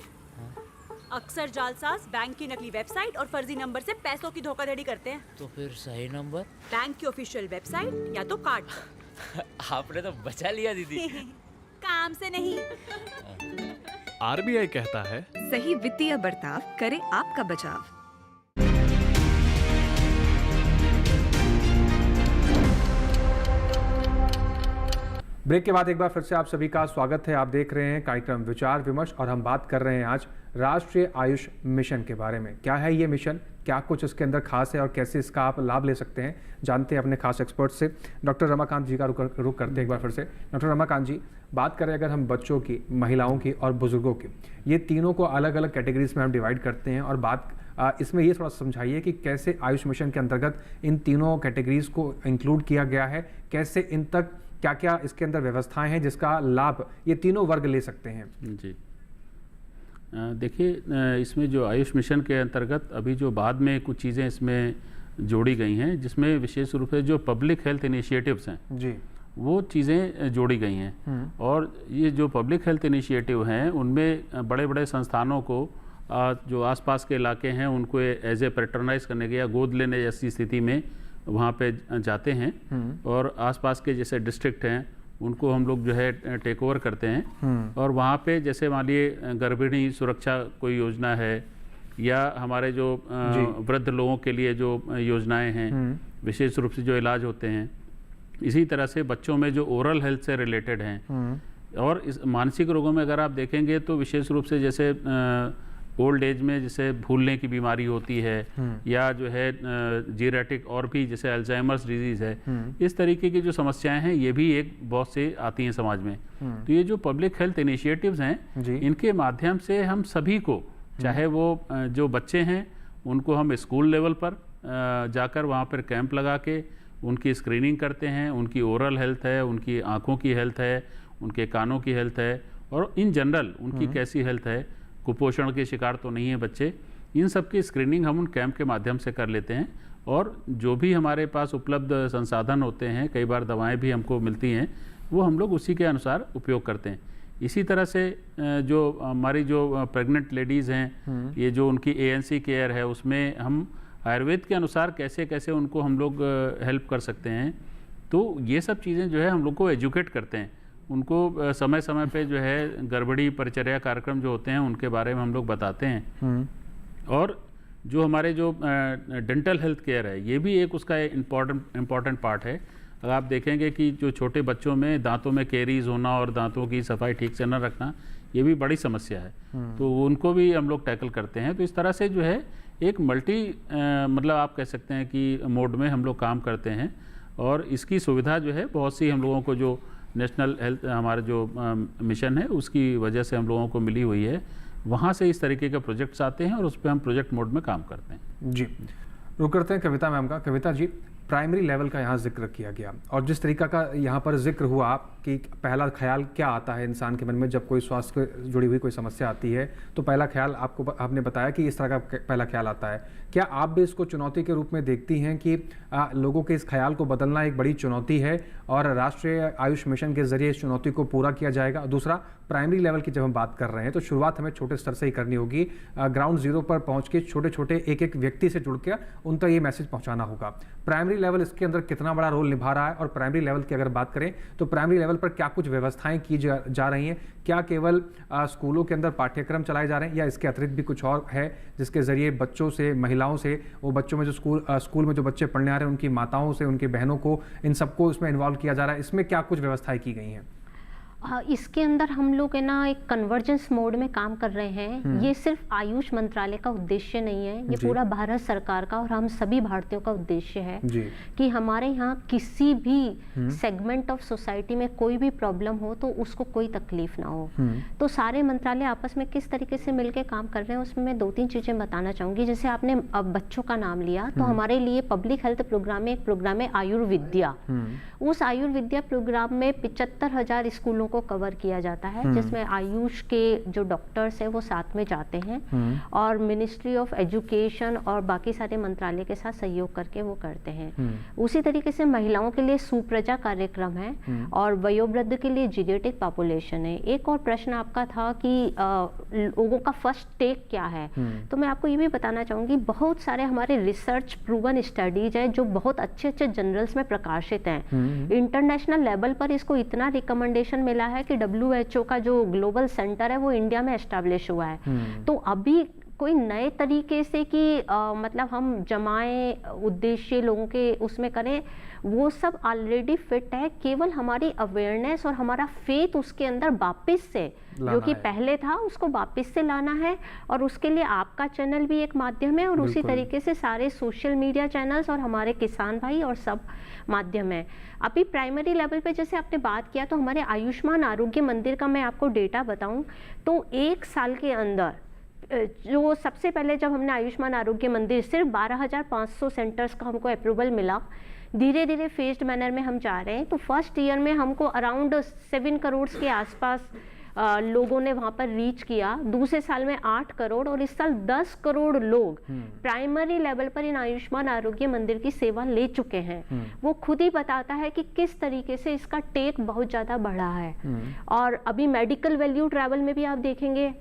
अक्सर जालसाज बैंक की नकली वेबसाइट और फर्जी नंबर से पैसों की धोखाधड़ी करते हैं। तो फिर सही नंबर? बैंक की ऑफिशियल वेबसाइट या तो कार्ड। आपने तो बचा लिया दीदी। काम से नहीं। आरबीआई कहता है, सही वित्तीय बर्ताव करे आपका बचाव। ब्रेक के बाद एक बार फिर से आप सभी का स्वागत है। आप देख रहे हैं कार्यक्रम विचार विमर्श और हम बात कर रहे हैं आज राष्ट्रीय आयुष मिशन के बारे में। क्या है ये मिशन, क्या कुछ इसके अंदर खास है और कैसे इसका आप लाभ ले सकते हैं, जानते हैं अपने खास एक्सपर्ट से। डॉक्टर रमाकांत जी का रुख करते हैं एक बार फिर से। डॉक्टर रमाकांत जी, बात करें अगर हम बच्चों की, महिलाओं की और बुजुर्गों की, ये तीनों को अलग अलग कैटेगरीज में हम डिवाइड करते हैं और बात इसमें ये थोड़ा समझाइए कि कैसे आयुष मिशन के अंतर्गत इन तीनों कैटेगरीज को इंक्लूड किया गया है, कैसे इन तक क्या क्या इसके अंदर व्यवस्थाएं हैं जिसका लाभ ये तीनों वर्ग ले सकते हैं। जी, देखिए इसमें जो आयुष मिशन के अंतर्गत अभी जो बाद में कुछ चीज़ें इसमें जोड़ी गई हैं, जिसमें विशेष रूप से जो पब्लिक हेल्थ इनिशिएटिव्स हैं जी, वो चीज़ें जोड़ी गई हैं। और ये जो पब्लिक हेल्थ इनिशिएटिव हैं उनमें बड़े बड़े संस्थानों को जो आसपास के इलाके हैं उनको एज ए पैटर्नाइज करने के या गोद लेने जैसी स्थिति में वहाँ पे जाते हैं और आसपास के जैसे डिस्ट्रिक्ट हैं उनको हम लोग जो है टेक ओवर करते हैं और वहाँ पे जैसे मान लिए गर्भिणी सुरक्षा कोई योजना है या हमारे जो वृद्ध लोगों के लिए जो योजनाएं हैं विशेष रूप से जो इलाज होते हैं, इसी तरह से बच्चों में जो ओरल हेल्थ से रिलेटेड हैं। और इस मानसिक रोगों में अगर आप देखेंगे तो विशेष रूप से जैसे ओल्ड एज में जैसे भूलने की बीमारी होती है या जो है जीरेटिक और भी जैसे अल्जाइमर्स डिजीज़ है, इस तरीके की जो समस्याएं हैं ये भी एक बहुत से आती हैं समाज में। तो ये जो पब्लिक हेल्थ इनिशिएटिव्स हैं इनके माध्यम से हम सभी को, चाहे वो जो बच्चे हैं उनको हम स्कूल लेवल पर जाकर वहाँ पर कैंप लगा के उनकी स्क्रीनिंग करते हैं, उनकी ओरल हेल्थ है, उनकी आँखों की हेल्थ है, उनके कानों की हेल्थ है और इन जनरल उनकी कैसी हेल्थ है, कुपोषण के शिकार तो नहीं है बच्चे, इन सब की स्क्रीनिंग हम उन कैंप के माध्यम से कर लेते हैं। और जो भी हमारे पास उपलब्ध संसाधन होते हैं, कई बार दवाएं भी हमको मिलती हैं, वो हम लोग उसी के अनुसार उपयोग करते हैं। इसी तरह से जो हमारी जो प्रेग्नेंट लेडीज़ हैं, ये जो उनकी ANC केयर है, उसमें हम आयुर्वेद के अनुसार कैसे कैसे उनको हम लोग हेल्प कर सकते हैं। तो ये सब चीज़ें जो है हम लोग को एजुकेट करते हैं, उनको समय समय पे जो है गर्भणी परिचर्या कार्यक्रम जो होते हैं उनके बारे में हम लोग बताते हैं। और जो हमारे जो डेंटल हेल्थ केयर है, ये भी एक उसका इम्पॉर्टेंट पार्ट है। अगर आप देखेंगे कि जो छोटे बच्चों में दांतों में कैरीज होना और दांतों की सफाई ठीक से न रखना, ये भी बड़ी समस्या है, तो उनको भी हम लोग टैकल करते हैं। तो इस तरह से जो है एक मतलब आप कह सकते हैं कि मोड में हम लोग काम करते हैं। और इसकी सुविधा जो है बहुत सी हम लोगों को जो नेशनल हेल्थ हमारा जो मिशन है उसकी वजह से हम लोगों को मिली हुई है, वहाँ से इस तरीके के प्रोजेक्ट्स आते हैं और उस पर हम प्रोजेक्ट मोड में काम करते हैं। जी, रुक करते हैं कविता मैम का। कविता जी, प्राइमरी लेवल का यहाँ जिक्र किया गया और जिस तरीका का यहाँ पर जिक्र हुआ कि पहला ख्याल क्या आता है इंसान के मन में जब कोई स्वास्थ्य से जुड़ी हुई कोई समस्या आती है, तो पहला ख्याल आपने बताया कि इस तरह का पहला ख्याल आता है। क्या आप भी इसको चुनौती के रूप में देखती हैं कि लोगों के इस ख्याल को बदलना एक बड़ी चुनौती है और राष्ट्रीय आयुष मिशन के जरिए इस चुनौती को पूरा किया जाएगा? दूसरा, प्राइमरी लेवल की जब हम बात कर रहे हैं तो शुरुआत हमें छोटे स्तर से ही करनी होगी, ग्राउंड जीरो पर पहुँच के छोटे छोटे एक एक व्यक्ति से जुड़ के उन तक ये मैसेज पहुँचाना होगा। प्राइमरी प्राइमरी लेवल इसके अंदर कितना बड़ा रोल निभा रहा है, और प्राइमरी लेवल की अगर बात करें तो प्राइमरी लेवल पर क्या कुछ व्यवस्थाएं की जा रही हैं? क्या केवल स्कूलों के अंदर पाठ्यक्रम चलाए जा रहे हैं या इसके अतिरिक्त भी कुछ और है जिसके जरिए बच्चों से, महिलाओं से, वो बच्चों में जो स्कूल में जो बच्चे पढ़ने आ रहे हैं उनकी माताओं से, उनकी बहनों को, इन सबको इसमें इन्वॉल्व किया जा रहा है? इसमें क्या कुछ व्यवस्थाएं की गई हैं? इसके अंदर हम लोग है ना एक कन्वर्जेंस मोड में काम कर रहे हैं। ये सिर्फ आयुष मंत्रालय का उद्देश्य नहीं है, ये पूरा भारत सरकार का और हम सभी भारतीयों का उद्देश्य है कि हमारे यहाँ किसी भी सेगमेंट ऑफ सोसाइटी में कोई भी प्रॉब्लम हो तो उसको कोई तकलीफ ना हो। तो सारे मंत्रालय आपस में किस तरीके से मिलकर काम कर रहे हैं उसमें मैं 2-3 चीजें बताना चाहूंगी। जैसे आपने अब बच्चों का नाम लिया, तो हमारे लिए पब्लिक हेल्थ प्रोग्राम में एक प्रोग्राम है आयुर्विद्या। उस आयुर्विद्या प्रोग्राम में 75,000 स्कूलों को कवर किया जाता है, जिसमें आयुष के जो डॉक्टर्स हैं वो साथ में जाते हैं और मिनिस्ट्री ऑफ एजुकेशन और बाकी सारे मंत्रालय के साथ सहयोग करके वो करते हैं। उसी तरीके से महिलाओं के लिए सुप्रजा कार्यक्रम है और वयोवृद्ध के लिए जीरियाट्रिक पॉपुलेशन है। एक और प्रश्न आपका था कि लोगों का फर्स्ट टेक क्या है, तो मैं आपको ये भी बताना चाहूंगी, बहुत सारे हमारे रिसर्च प्रूवन स्टडीज हैं जो बहुत अच्छे अच्छे जर्नल्स में प्रकाशित हैं। इंटरनेशनल लेवल पर इसको इतना रिकमेंडेशन मिला है कि WHO का जो ग्लोबल सेंटर है वो इंडिया में एस्टैब्लिश हुआ है। तो अभी कोई नए तरीके से कि मतलब हम जमाए उद्देश्य लोगों के उसमें करें, वो सब ऑलरेडी फिट है। केवल हमारी अवेयरनेस और हमारा फेथ उसके अंदर वापस से जो कि पहले था उसको वापस से लाना है, और उसके लिए आपका चैनल भी एक माध्यम है और उसी तरीके से सारे सोशल मीडिया चैनल्स और हमारे किसान भाई और सब माध्यम है। अभी प्राइमरी लेवल पे जैसे आपने बात किया, तो हमारे आयुष्मान आरोग्य मंदिर का मैं आपको डेटा बताऊं तो 1 साल के अंदर जो सबसे पहले जब हमने आयुष्मान आरोग्य मंदिर सिर्फ 12,500 सेंटर्स का हमको अप्रूवल मिला, धीरे धीरे फेज्ड मैनर में हम जा रहे हैं। तो फर्स्ट ईयर में हमको अराउंड 7 करोड़ के आसपास लोगों ने वहां पर रीच किया, दूसरे साल में 8 करोड़ और इस साल 10 करोड़ लोग प्राइमरी लेवल पर इन आयुष्मान आरोग्य मंदिर की सेवा ले चुके हैं। वो खुद ही बताता है कि किस तरीके से इसका टेक बहुत ज्यादा बढ़ा है। और अभी मेडिकल वैल्यू ट्रैवल में भी आप देखेंगे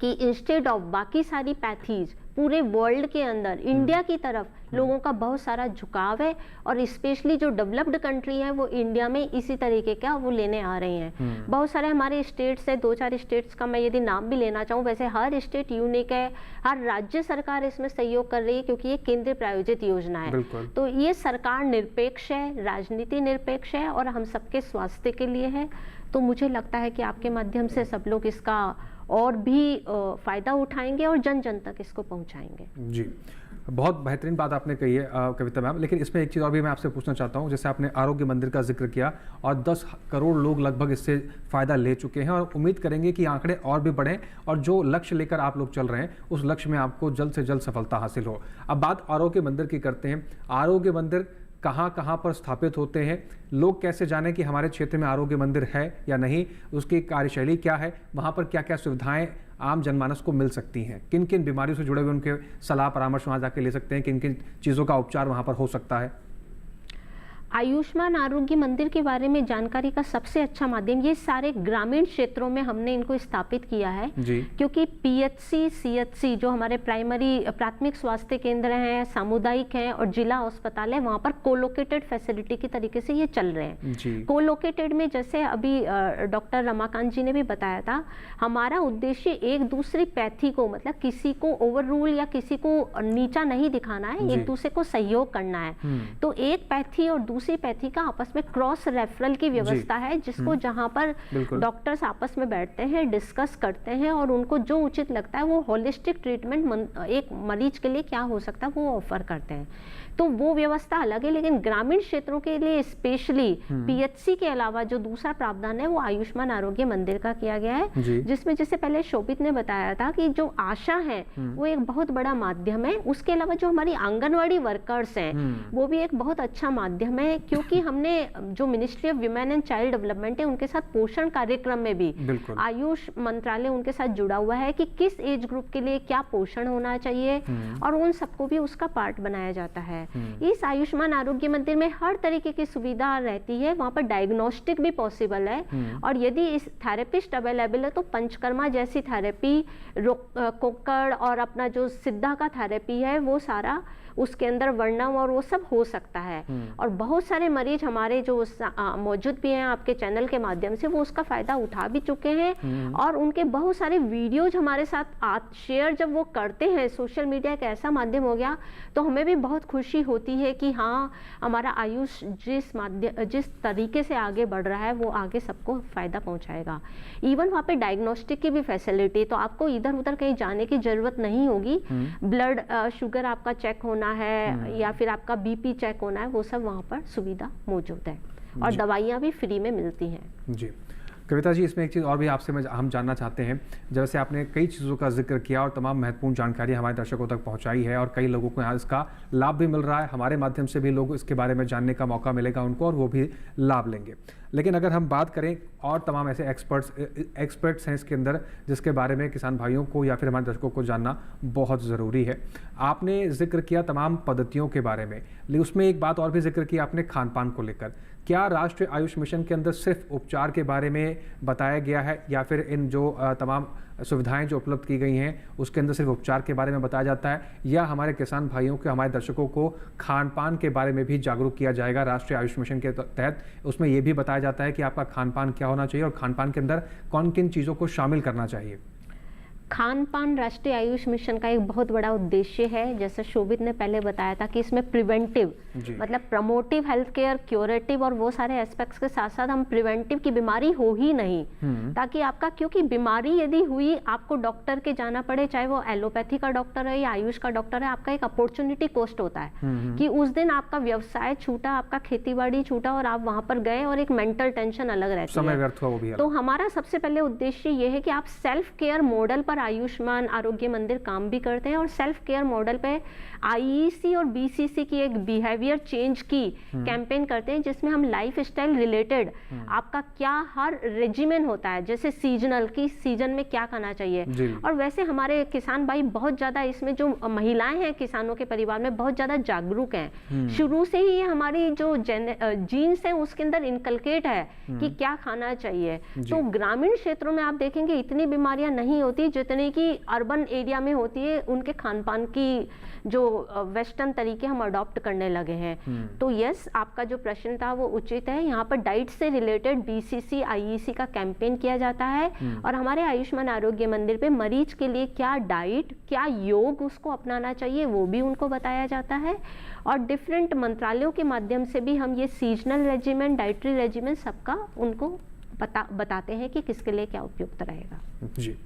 कि इंस्टेड ऑफ बाकी सारी पैथीज पूरे वर्ल्ड के अंदर इंडिया की तरफ लोगों का बहुत सारा झुकाव है, और स्पेशली जो डेवलप्ड कंट्री है वो इंडिया में इसी तरीके का वो लेने आ रहे हैं। बहुत सारे हमारे स्टेट्स है, 2-4 स्टेट्स का मैं यदि नाम भी लेना चाहूँ, वैसे हर स्टेट यूनिक है, हर राज्य सरकार इसमें सहयोग कर रही है क्योंकि ये केंद्र प्रायोजित योजना है। तो ये सरकार निरपेक्ष है, राजनीति निरपेक्ष है और हम सबके स्वास्थ्य के लिए है। तो मुझे लगता है कि आपके माध्यम से सब लोग इसका और भी फायदा उठाएंगे और जन जन तक इसको पहुंचाएंगे। जी, बहुत बेहतरीन बात आपने कही है कविता मैम, लेकिन इसमें एक चीज़ और भी मैं आपसे पूछना चाहता हूं। जैसे आपने आरोग्य मंदिर का जिक्र किया और 10 करोड़ लोग लगभग इससे फ़ायदा ले चुके हैं और उम्मीद करेंगे कि आंकड़े और भी बढ़ें और जो लक्ष्य लेकर आप लोग चल रहे हैं उस लक्ष्य में आपको जल्द से जल्द सफलता हासिल हो। अब बात आरोग्य मंदिर की करते हैं। आरोग्य मंदिर कहाँ कहाँ पर स्थापित होते हैं, लोग कैसे जाने कि हमारे क्षेत्र में आरोग्य मंदिर है या नहीं, उसकी कार्यशैली क्या है, वहाँ पर क्या क्या सुविधाएं आम जनमानस को मिल सकती हैं, किन किन बीमारियों से जुड़े हुए उनके सलाह परामर्श वहाँ जाके ले सकते हैं, किन किन चीज़ों का उपचार वहाँ पर हो सकता है। आयुष्मान आरोग्य मंदिर के बारे में जानकारी का सबसे अच्छा माध्यम, ये सारे ग्रामीण क्षेत्रों में हमने इनको स्थापित किया है क्योंकि PHC, CHC जो हमारे प्राथमिक स्वास्थ्य केंद्र हैं, सामुदायिक हैं और जिला अस्पताल है, वहाँ पर कोलोकेटेड फैसिलिटी की तरीके से ये चल रहे हैं। कोलोकेटेड में जैसे अभी डॉक्टर रमाकांत जी ने भी बताया था, हमारा उद्देश्य एक दूसरी पैथी को, मतलब किसी को ओवर रूल या किसी को नीचा नहीं दिखाना है, एक दूसरे को सहयोग करना है। तो एक पैथी और दूसरी पैथी का आपस में क्रॉस रेफरल की व्यवस्था है, जिसको जहां पर डॉक्टर्स आपस में बैठते हैं, डिस्कस करते हैं और उनको जो उचित लगता है वो होलिस्टिक ट्रीटमेंट एक मरीज के लिए क्या हो सकता है वो ऑफर करते हैं। तो वो व्यवस्था अलग है, लेकिन ग्रामीण क्षेत्रों के लिए स्पेशली PHC के अलावा जो दूसरा प्रावधान है वो आयुष्मान आरोग्य मंदिर का किया गया है, जिसमें जैसे पहले शोभित ने बताया था कि जो आशा है वो एक बहुत बड़ा माध्यम है। उसके अलावा जो हमारी आंगनवाड़ी वर्कर्स हैं वो भी एक बहुत अच्छा माध्यम है। मैं, क्योंकि हमने जो ministry of women and child development है उनके साथ पोषण कार्यक्रम में भी आयुष मंत्रालय उनके साथ जुड़ा हुआ है कि किस एज ग्रुप के लिए क्या पोषण होना चाहिए, और उन सबको भी उसका पार्ट बनाया जाता है। इस आयुष्मान आरोग्य मंदिर में हर तरीके की सुविधा रहती है, वहाँ पर डायग्नोस्टिक भी पॉसिबल है, और यदि इस थेरेपिस्ट अवेलेबल है तो पंचकर्मा जैसी थेरेपी, कोक्कड़ और अपना जो सिद्धा का थेरेपी है वो सारा उसके अंदर वर्णम और वो सब हो सकता है। और बहुत सारे मरीज हमारे जो मौजूद भी हैं आपके चैनल के माध्यम से, वो उसका फायदा उठा भी चुके हैं, और उनके बहुत सारे वीडियोज हमारे साथ शेयर जब वो करते हैं, सोशल मीडिया एक ऐसा माध्यम हो गया, तो हमें भी बहुत खुशी होती है कि हाँ, हमारा आयुष जिस तरीके से आगे बढ़ रहा है वो आगे सबको फायदा पहुंचाएगा। इवन वहाँ पे डायग्नोस्टिक की भी फैसिलिटी, तो आपको इधर उधर कहीं जाने की जरूरत नहीं होगी। ब्लड शुगर आपका चेक होना है या फिर आपका बीपी चेक होना है, वो सब वहाँ पर सुविधा मौजूद है, और दवाइयाँ भी फ्री में मिलती हैं। जी कविता जी, इसमें एक चीज़ और भी आपसे हम जानना चाहते हैं। जैसे आपने कई चीज़ों का जिक्र किया और तमाम महत्वपूर्ण जानकारी हमारे दर्शकों तक पहुंचाई है, और कई लोगों को यहाँ इसका लाभ भी मिल रहा है, हमारे माध्यम से भी लोग इसके बारे में जानने का मौका मिलेगा उनको, और वो भी लाभ लेंगे। लेकिन अगर हम बात करें और तमाम ऐसे एक्सपर्ट्स हैं इसके अंदर जिसके बारे में किसान भाइयों को या फिर हमारे दर्शकों को जानना बहुत ज़रूरी है। आपने जिक्र किया तमाम पद्धतियों के बारे में, लेकिन उसमें एक बात और भी जिक्र किया आपने खान पान को लेकर। क्या राष्ट्रीय आयुष मिशन के अंदर सिर्फ उपचार के बारे में बताया गया है, या फिर इन जो तमाम सुविधाएं जो उपलब्ध की गई हैं उसके अंदर सिर्फ उपचार के बारे में बताया जाता है, या हमारे किसान भाइयों के, हमारे दर्शकों को खान पान के बारे में भी जागरूक किया जाएगा राष्ट्रीय आयुष मिशन के तहत? उसमें यह भी बताया जाता है कि आपका खान पान क्या होना चाहिए और खान पान के अंदर कौन किन चीज़ों को शामिल करना चाहिए? खान पान राष्ट्रीय आयुष मिशन का एक बहुत बड़ा उद्देश्य है। जैसे शोभित ने पहले बताया था कि इसमें प्रिवेंटिव मतलब प्रमोटिव हेल्थ केयर, क्यूरेटिव और वो सारे एस्पेक्ट्स के साथ साथ हम प्रिवेंटिव की बीमारी हो ही नहीं, ताकि आपका, क्योंकि बीमारी यदि हुई आपको डॉक्टर के जाना पड़े, चाहे वो एलोपैथी का डॉक्टर है या आयुष का डॉक्टर है, आपका एक अपॉर्चुनिटी कॉस्ट होता है कि उस दिन आपका व्यवसाय छूटा, आपका खेती बाड़ी छूटा और आप वहां पर गए, और एक मेंटल टेंशन अलग रहती है, समय व्यर्थ हुआ वो भी। तो हमारा सबसे पहले उद्देश्य ये है कि आप सेल्फ केयर मॉडल पर आयुष्मान आरोग्य मंदिर काम भी करते हैं, और सेल्फ केयर मॉडल पे आईईसी और बीसीसी की एक बिहेवियर चेंज की कैंपेन करते हैं, जिसमें हम लाइफ स्टाइल रिलेटेड आपका क्या हर रेजिमेंट होता है, जैसे सीजनल की सीजन में क्या खाना चाहिए। और वैसे हमारे किसान भाई बहुत ज्यादा इसमें, जो महिलाएं हैं किसानों के परिवार में, बहुत ज्यादा जागरूक हैं। शुरू से ही ये हमारी जो जीन्स है उसके अंदर इनकलकेट है कि क्या खाना चाहिए। तो ग्रामीण क्षेत्रों में आप देखेंगे इतनी बीमारियां नहीं होती जितनी कि अर्बन एरिया में होती है, उनके खान पान की जो वेस्टर्न तरीके हम अडॉप्ट करने लगे हैं। तो यस, आपका जो प्रश्न था वो उचित है। यहाँ पर डाइट से रिलेटेड बीसीसी आईईसी का कैंपेन किया जाता है, और हमारे आयुष्मान आरोग्य मंदिर पे मरीज के लिए क्या डाइट, क्या योग उसको अपनाना चाहिए वो भी उनको बताया जाता है। और डिफरेंट मंत्रालयों के माध्यम से भी हम ये सीजनल रेजिमेंट, डाइटरी रेजिमेंट सबका उनको बताते हैं कि किसके लिए क्या उपयुक्त रहेगा। जी,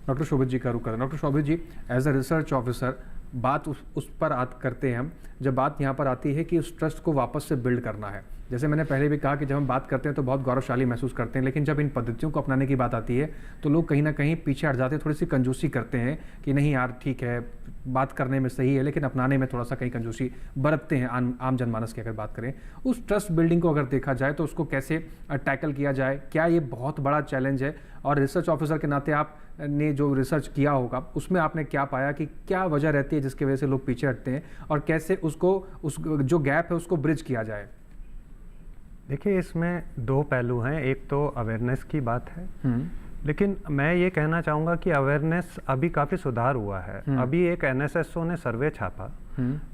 डॉक्टर शोभित जी का रुख करें। Doctor Shobhit ji, as a research officer बात उस पर करते हैं हम, जब बात यहाँ पर आती है कि उस ट्रस्ट को वापस से बिल्ड करना है। जैसे मैंने पहले भी कहा कि जब हम बात करते हैं तो बहुत गौरवशाली महसूस करते हैं, लेकिन जब इन पद्धतियों को अपनाने की बात आती है तो लोग कहीं ना कहीं पीछे हट जाते हैं, थोड़ी सी कंजूसी करते हैं कि नहीं यार ठीक है, बात करने में सही है लेकिन अपनाने में थोड़ा सा कहीं कंजूसी बरतते हैं। आम जनमानस की अगर बात करें, उस ट्रस्ट बिल्डिंग को अगर देखा जाए तो उसको कैसे टैकल किया जाए, क्या ये बहुत बड़ा चैलेंज है? और रिसर्च ऑफिसर के नाते आप ने जो रिसर्च किया होगा उसमें आपने क्या पाया कि क्या वजह रहती है जिसकी वजह से लोग पीछे हटते हैं, और कैसे उसको उस जो गैप है उसको ब्रिज किया जाए? देखिए, इसमें दो पहलू हैं। एक तो अवेयरनेस की बात है, लेकिन मैं ये कहना चाहूँगा कि अवेयरनेस अभी काफ़ी सुधार हुआ है। अभी एक NSSO ने सर्वे छापा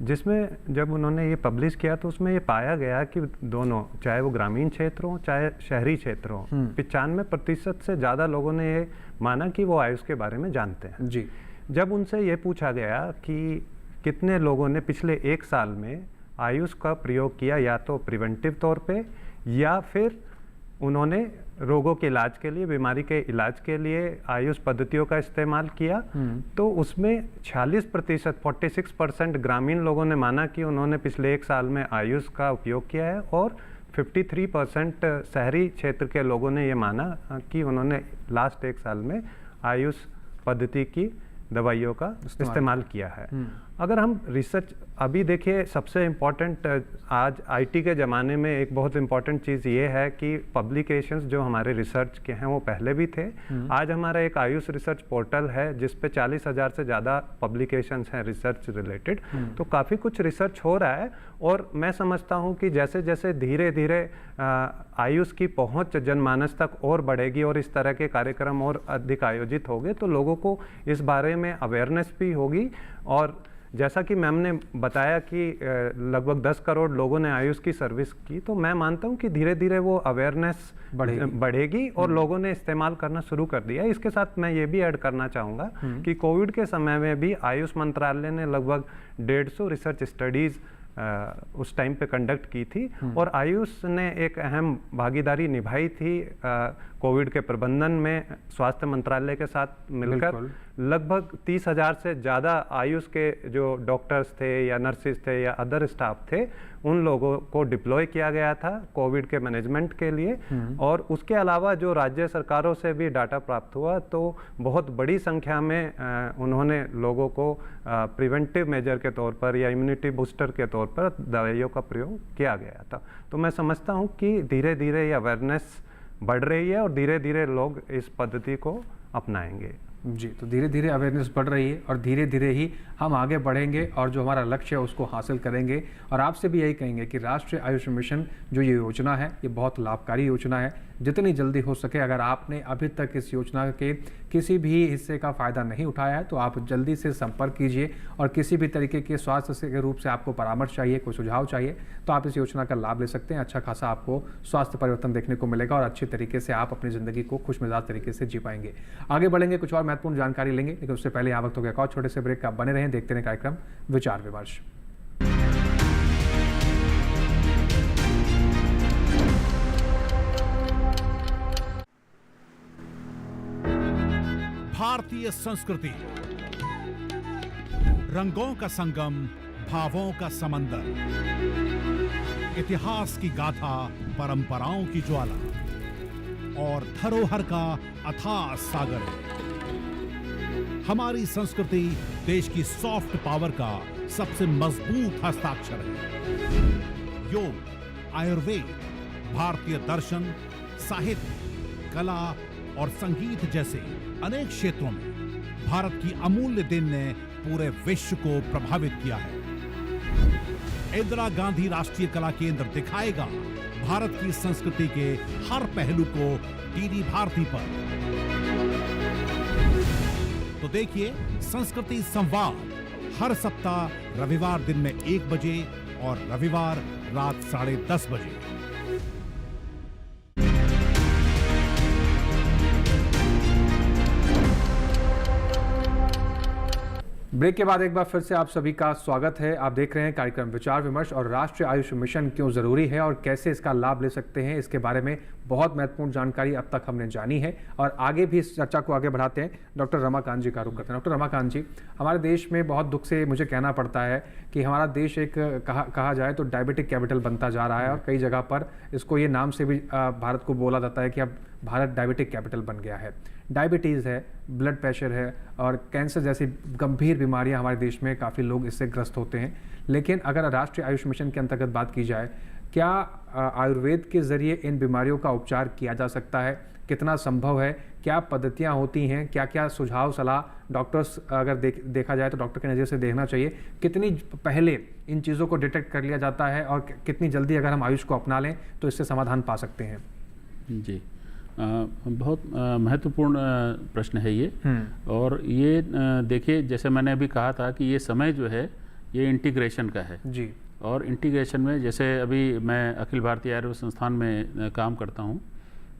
जिसमें जब उन्होंने ये पब्लिश किया तो उसमें ये पाया गया कि दोनों, चाहे वो ग्रामीण क्षेत्र हो चाहे शहरी क्षेत्र हो, 95% से ज़्यादा लोगों ने ये माना कि वो आयुष के बारे में जानते हैं। जी, जब उनसे ये पूछा गया कि कितने लोगों ने पिछले 1 साल में आयुष का प्रयोग किया, या तो प्रिवेंटिव तौर पे या फिर उन्होंने रोगों के इलाज के लिए, बीमारी के इलाज के लिए आयुष पद्धतियों का इस्तेमाल किया, तो उसमें 46%, 46% ग्रामीण लोगों ने माना कि उन्होंने पिछले 1 साल में आयुष का उपयोग किया है, और 53% शहरी क्षेत्र के लोगों ने ये माना कि उन्होंने लास्ट 1 साल में आयुष पद्धति की दवाइयों का इस्तेमाल किया है। अगर हम रिसर्च अभी देखिए सबसे इम्पॉर्टेंट आज आईटी के ज़माने में एक बहुत इम्पॉर्टेंट चीज़ ये है कि पब्लिकेशंस जो हमारे रिसर्च के हैं वो पहले भी थे। आज हमारा एक आयुष रिसर्च पोर्टल है जिस पे 40,000 से ज़्यादा पब्लिकेशंस हैं रिसर्च रिलेटेड। तो काफ़ी कुछ रिसर्च हो रहा है और मैं समझता हूँ कि जैसे जैसे धीरे धीरे आयुष की पहुँच जनमानस तक और बढ़ेगी और इस तरह के कार्यक्रम और अधिक आयोजित होंगे तो लोगों को इस बारे में अवेयरनेस भी होगी। और जैसा कि मैम ने बताया कि लगभग 10 करोड़ लोगों ने आयुष की सर्विस की, तो मैं मानता हूं कि धीरे धीरे वो अवेयरनेस बढ़ेगी और लोगों ने इस्तेमाल करना शुरू कर दिया। इसके साथ मैं ये भी ऐड करना चाहूँगा कि कोविड के समय में भी आयुष मंत्रालय ने लगभग 150 रिसर्च स्टडीज़ उस टाइम पे कंडक्ट की थी और आयुष ने एक अहम भागीदारी निभाई थी कोविड के प्रबंधन में स्वास्थ्य मंत्रालय के साथ मिलकर। लगभग 30,000 से ज़्यादा आयुष के जो डॉक्टर्स थे या नर्सिस थे या अदर स्टाफ थे उन लोगों को डिप्लॉय किया गया था कोविड के मैनेजमेंट के लिए। और उसके अलावा जो राज्य सरकारों से भी डाटा प्राप्त हुआ तो बहुत बड़ी संख्या में उन्होंने लोगों को प्रिवेंटिव मेजर के तौर पर या इम्यूनिटी बूस्टर के तौर पर दवाइयों का प्रयोग किया गया था। तो मैं समझता हूँ कि धीरे धीरे ये अवेयरनेस बढ़ रही है और धीरे धीरे लोग इस पद्धति को अपनाएंगे। जी, तो धीरे धीरे अवेयरनेस बढ़ रही है और धीरे धीरे ही हम आगे बढ़ेंगे और जो हमारा लक्ष्य है उसको हासिल करेंगे। और आपसे भी यही कहेंगे कि राष्ट्रीय आयुष मिशन जो ये योजना है ये बहुत लाभकारी योजना है। जितनी जल्दी हो सके अगर आपने अभी तक इस योजना के किसी भी हिस्से का फ़ायदा नहीं उठाया है तो आप जल्दी से संपर्क कीजिए और किसी भी तरीके के स्वास्थ्य के रूप से आपको परामर्श चाहिए, कोई सुझाव चाहिए तो आप इस योजना का लाभ ले सकते हैं। अच्छा खासा आपको स्वास्थ्य परिवर्तन देखने को मिलेगा और अच्छे तरीके से आप अपनी ज़िंदगी को खुशमिजाज तरीके से जी पाएंगे। आगे बढ़ेंगे, कुछ और महत्वपूर्ण जानकारी लेंगे, लेकिन उससे पहले यहाँ वक्त हो गया एक और छोटे से ब्रेक का। बने रहें, देखते रहें कार्यक्रम विचार विमर्श। भारतीय संस्कृति, रंगों का संगम, भावों का समंदर, इतिहास की गाथा, परंपराओं की ज्वाला और धरोहर का अथाह सागर है। हमारी संस्कृति देश की सॉफ्ट पावर का सबसे मजबूत हस्ताक्षर है। योग, आयुर्वेद, भारतीय दर्शन, साहित्य, कला और संगीत जैसे अनेक क्षेत्रों में भारत की अमूल्य देन ने पूरे विश्व को प्रभावित किया है। इंदिरा गांधी राष्ट्रीय कला केंद्र दिखाएगा भारत की संस्कृति के हर पहलू को डीडी भारती पर। तो देखिए संस्कृति संवाद हर सप्ताह रविवार दिन में 1 बजे और रविवार रात 10:30 बजे। ब्रेक के बाद एक बार फिर से आप सभी का स्वागत है। आप देख रहे हैं कार्यक्रम विचार विमर्श और राष्ट्रीय आयुष मिशन क्यों जरूरी है और कैसे इसका लाभ ले सकते हैं, इसके बारे में बहुत महत्वपूर्ण जानकारी अब तक हमने जानी है और आगे भी इस चर्चा को आगे बढ़ाते हैं। डॉक्टर रमाकांत जी का रुख करते हैं। डॉक्टर रमाकांत जी, हमारे देश में बहुत दुख से मुझे कहना पड़ता है कि हमारा देश एक कहा जाए तो डायबिटिक कैपिटल बनता जा रहा है और कई जगह पर इसको ये नाम से भी भारत को बोला जाता है कि अब भारत डायबिटिक कैपिटल बन गया है। डायबिटीज़ है, ब्लड प्रेशर है और कैंसर जैसी गंभीर बीमारियां हमारे देश में काफ़ी लोग इससे ग्रस्त होते हैं। लेकिन अगर राष्ट्रीय आयुष मिशन के अंतर्गत बात की जाए, क्या आयुर्वेद के ज़रिए इन बीमारियों का उपचार किया जा सकता है? कितना संभव है? क्या पद्धतियां होती हैं? क्या क्या सुझाव सलाह डॉक्टर्स अगर देखा जाए तो डॉक्टर के नज़र से देखना चाहिए? कितनी पहले इन चीज़ों को डिटेक्ट कर लिया जाता है और कितनी जल्दी अगर हम आयुष को अपना लें तो इससे समाधान पा सकते हैं? जी, बहुत महत्वपूर्ण प्रश्न है ये। और ये देखिए, जैसे मैंने अभी कहा था कि ये समय जो है ये इंटीग्रेशन का है जी। और इंटीग्रेशन में जैसे अभी मैं अखिल भारतीय आयुर्वेद संस्थान में काम करता हूँ,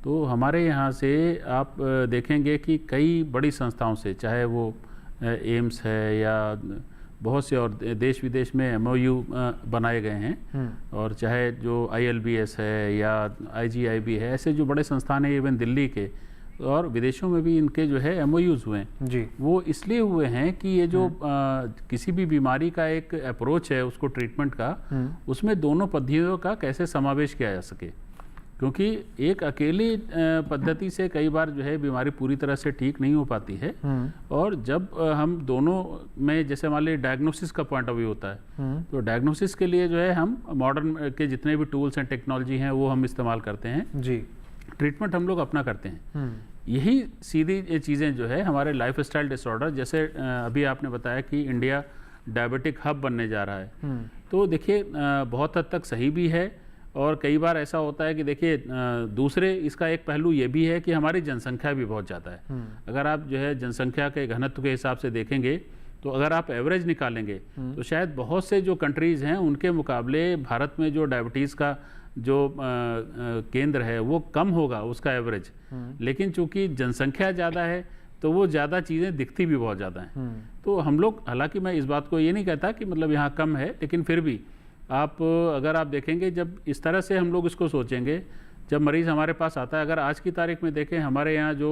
तो हमारे यहाँ से आप देखेंगे कि कई बड़ी संस्थाओं से, चाहे वो एम्स है या बहुत से और देश विदेश में MOU बनाए गए हैं, और चाहे जो ILBS है या IGIB है, ऐसे जो बड़े संस्थान हैं, इवन दिल्ली के और विदेशों में भी इनके जो है MOUs हुए हैं जी। वो इसलिए हुए हैं कि ये जो किसी भी बीमारी का एक अप्रोच है उसको ट्रीटमेंट का, उसमें दोनों पद्धतियों का कैसे समावेश किया जा सके। क्योंकि एक अकेली पद्धति से कई बार जो है बीमारी पूरी तरह से ठीक नहीं हो पाती है। और जब हम दोनों में जैसे मान लीजिए डायग्नोसिस का पॉइंट ऑफ व्यू होता है, तो डायग्नोसिस के लिए जो है हम मॉडर्न के जितने भी टूल्स एंड टेक्नोलॉजी हैं वो हम इस्तेमाल करते हैं जी। ट्रीटमेंट हम लोग अपना करते हैं। यही सीधी चीज़ें जो है हमारे लाइफ स्टाइल डिसऑर्डर, जैसे अभी आपने बताया कि इंडिया डायबिटिक हब बनने जा रहा है, तो देखिए बहुत हद तक सही भी है। और कई बार ऐसा होता है कि देखिए दूसरे इसका एक पहलू ये भी है कि हमारी जनसंख्या भी बहुत ज़्यादा है। अगर आप जो है जनसंख्या के घनत्व के हिसाब से देखेंगे तो अगर आप एवरेज निकालेंगे तो शायद बहुत से जो कंट्रीज़ हैं उनके मुकाबले भारत में जो डायबिटीज़ का जो केंद्र है वो कम होगा उसका एवरेज। लेकिन चूंकि जनसंख्या ज़्यादा है तो वो ज़्यादा चीज़ें दिखती भी बहुत ज़्यादा हैं। तो हम लोग, हालांकि मैं इस बात को ये नहीं कहता कि मतलब यहाँ कम है, लेकिन फिर भी अगर आप देखेंगे, जब इस तरह से हम लोग इसको सोचेंगे, जब मरीज़ हमारे पास आता है, अगर आज की तारीख में देखें हमारे यहाँ जो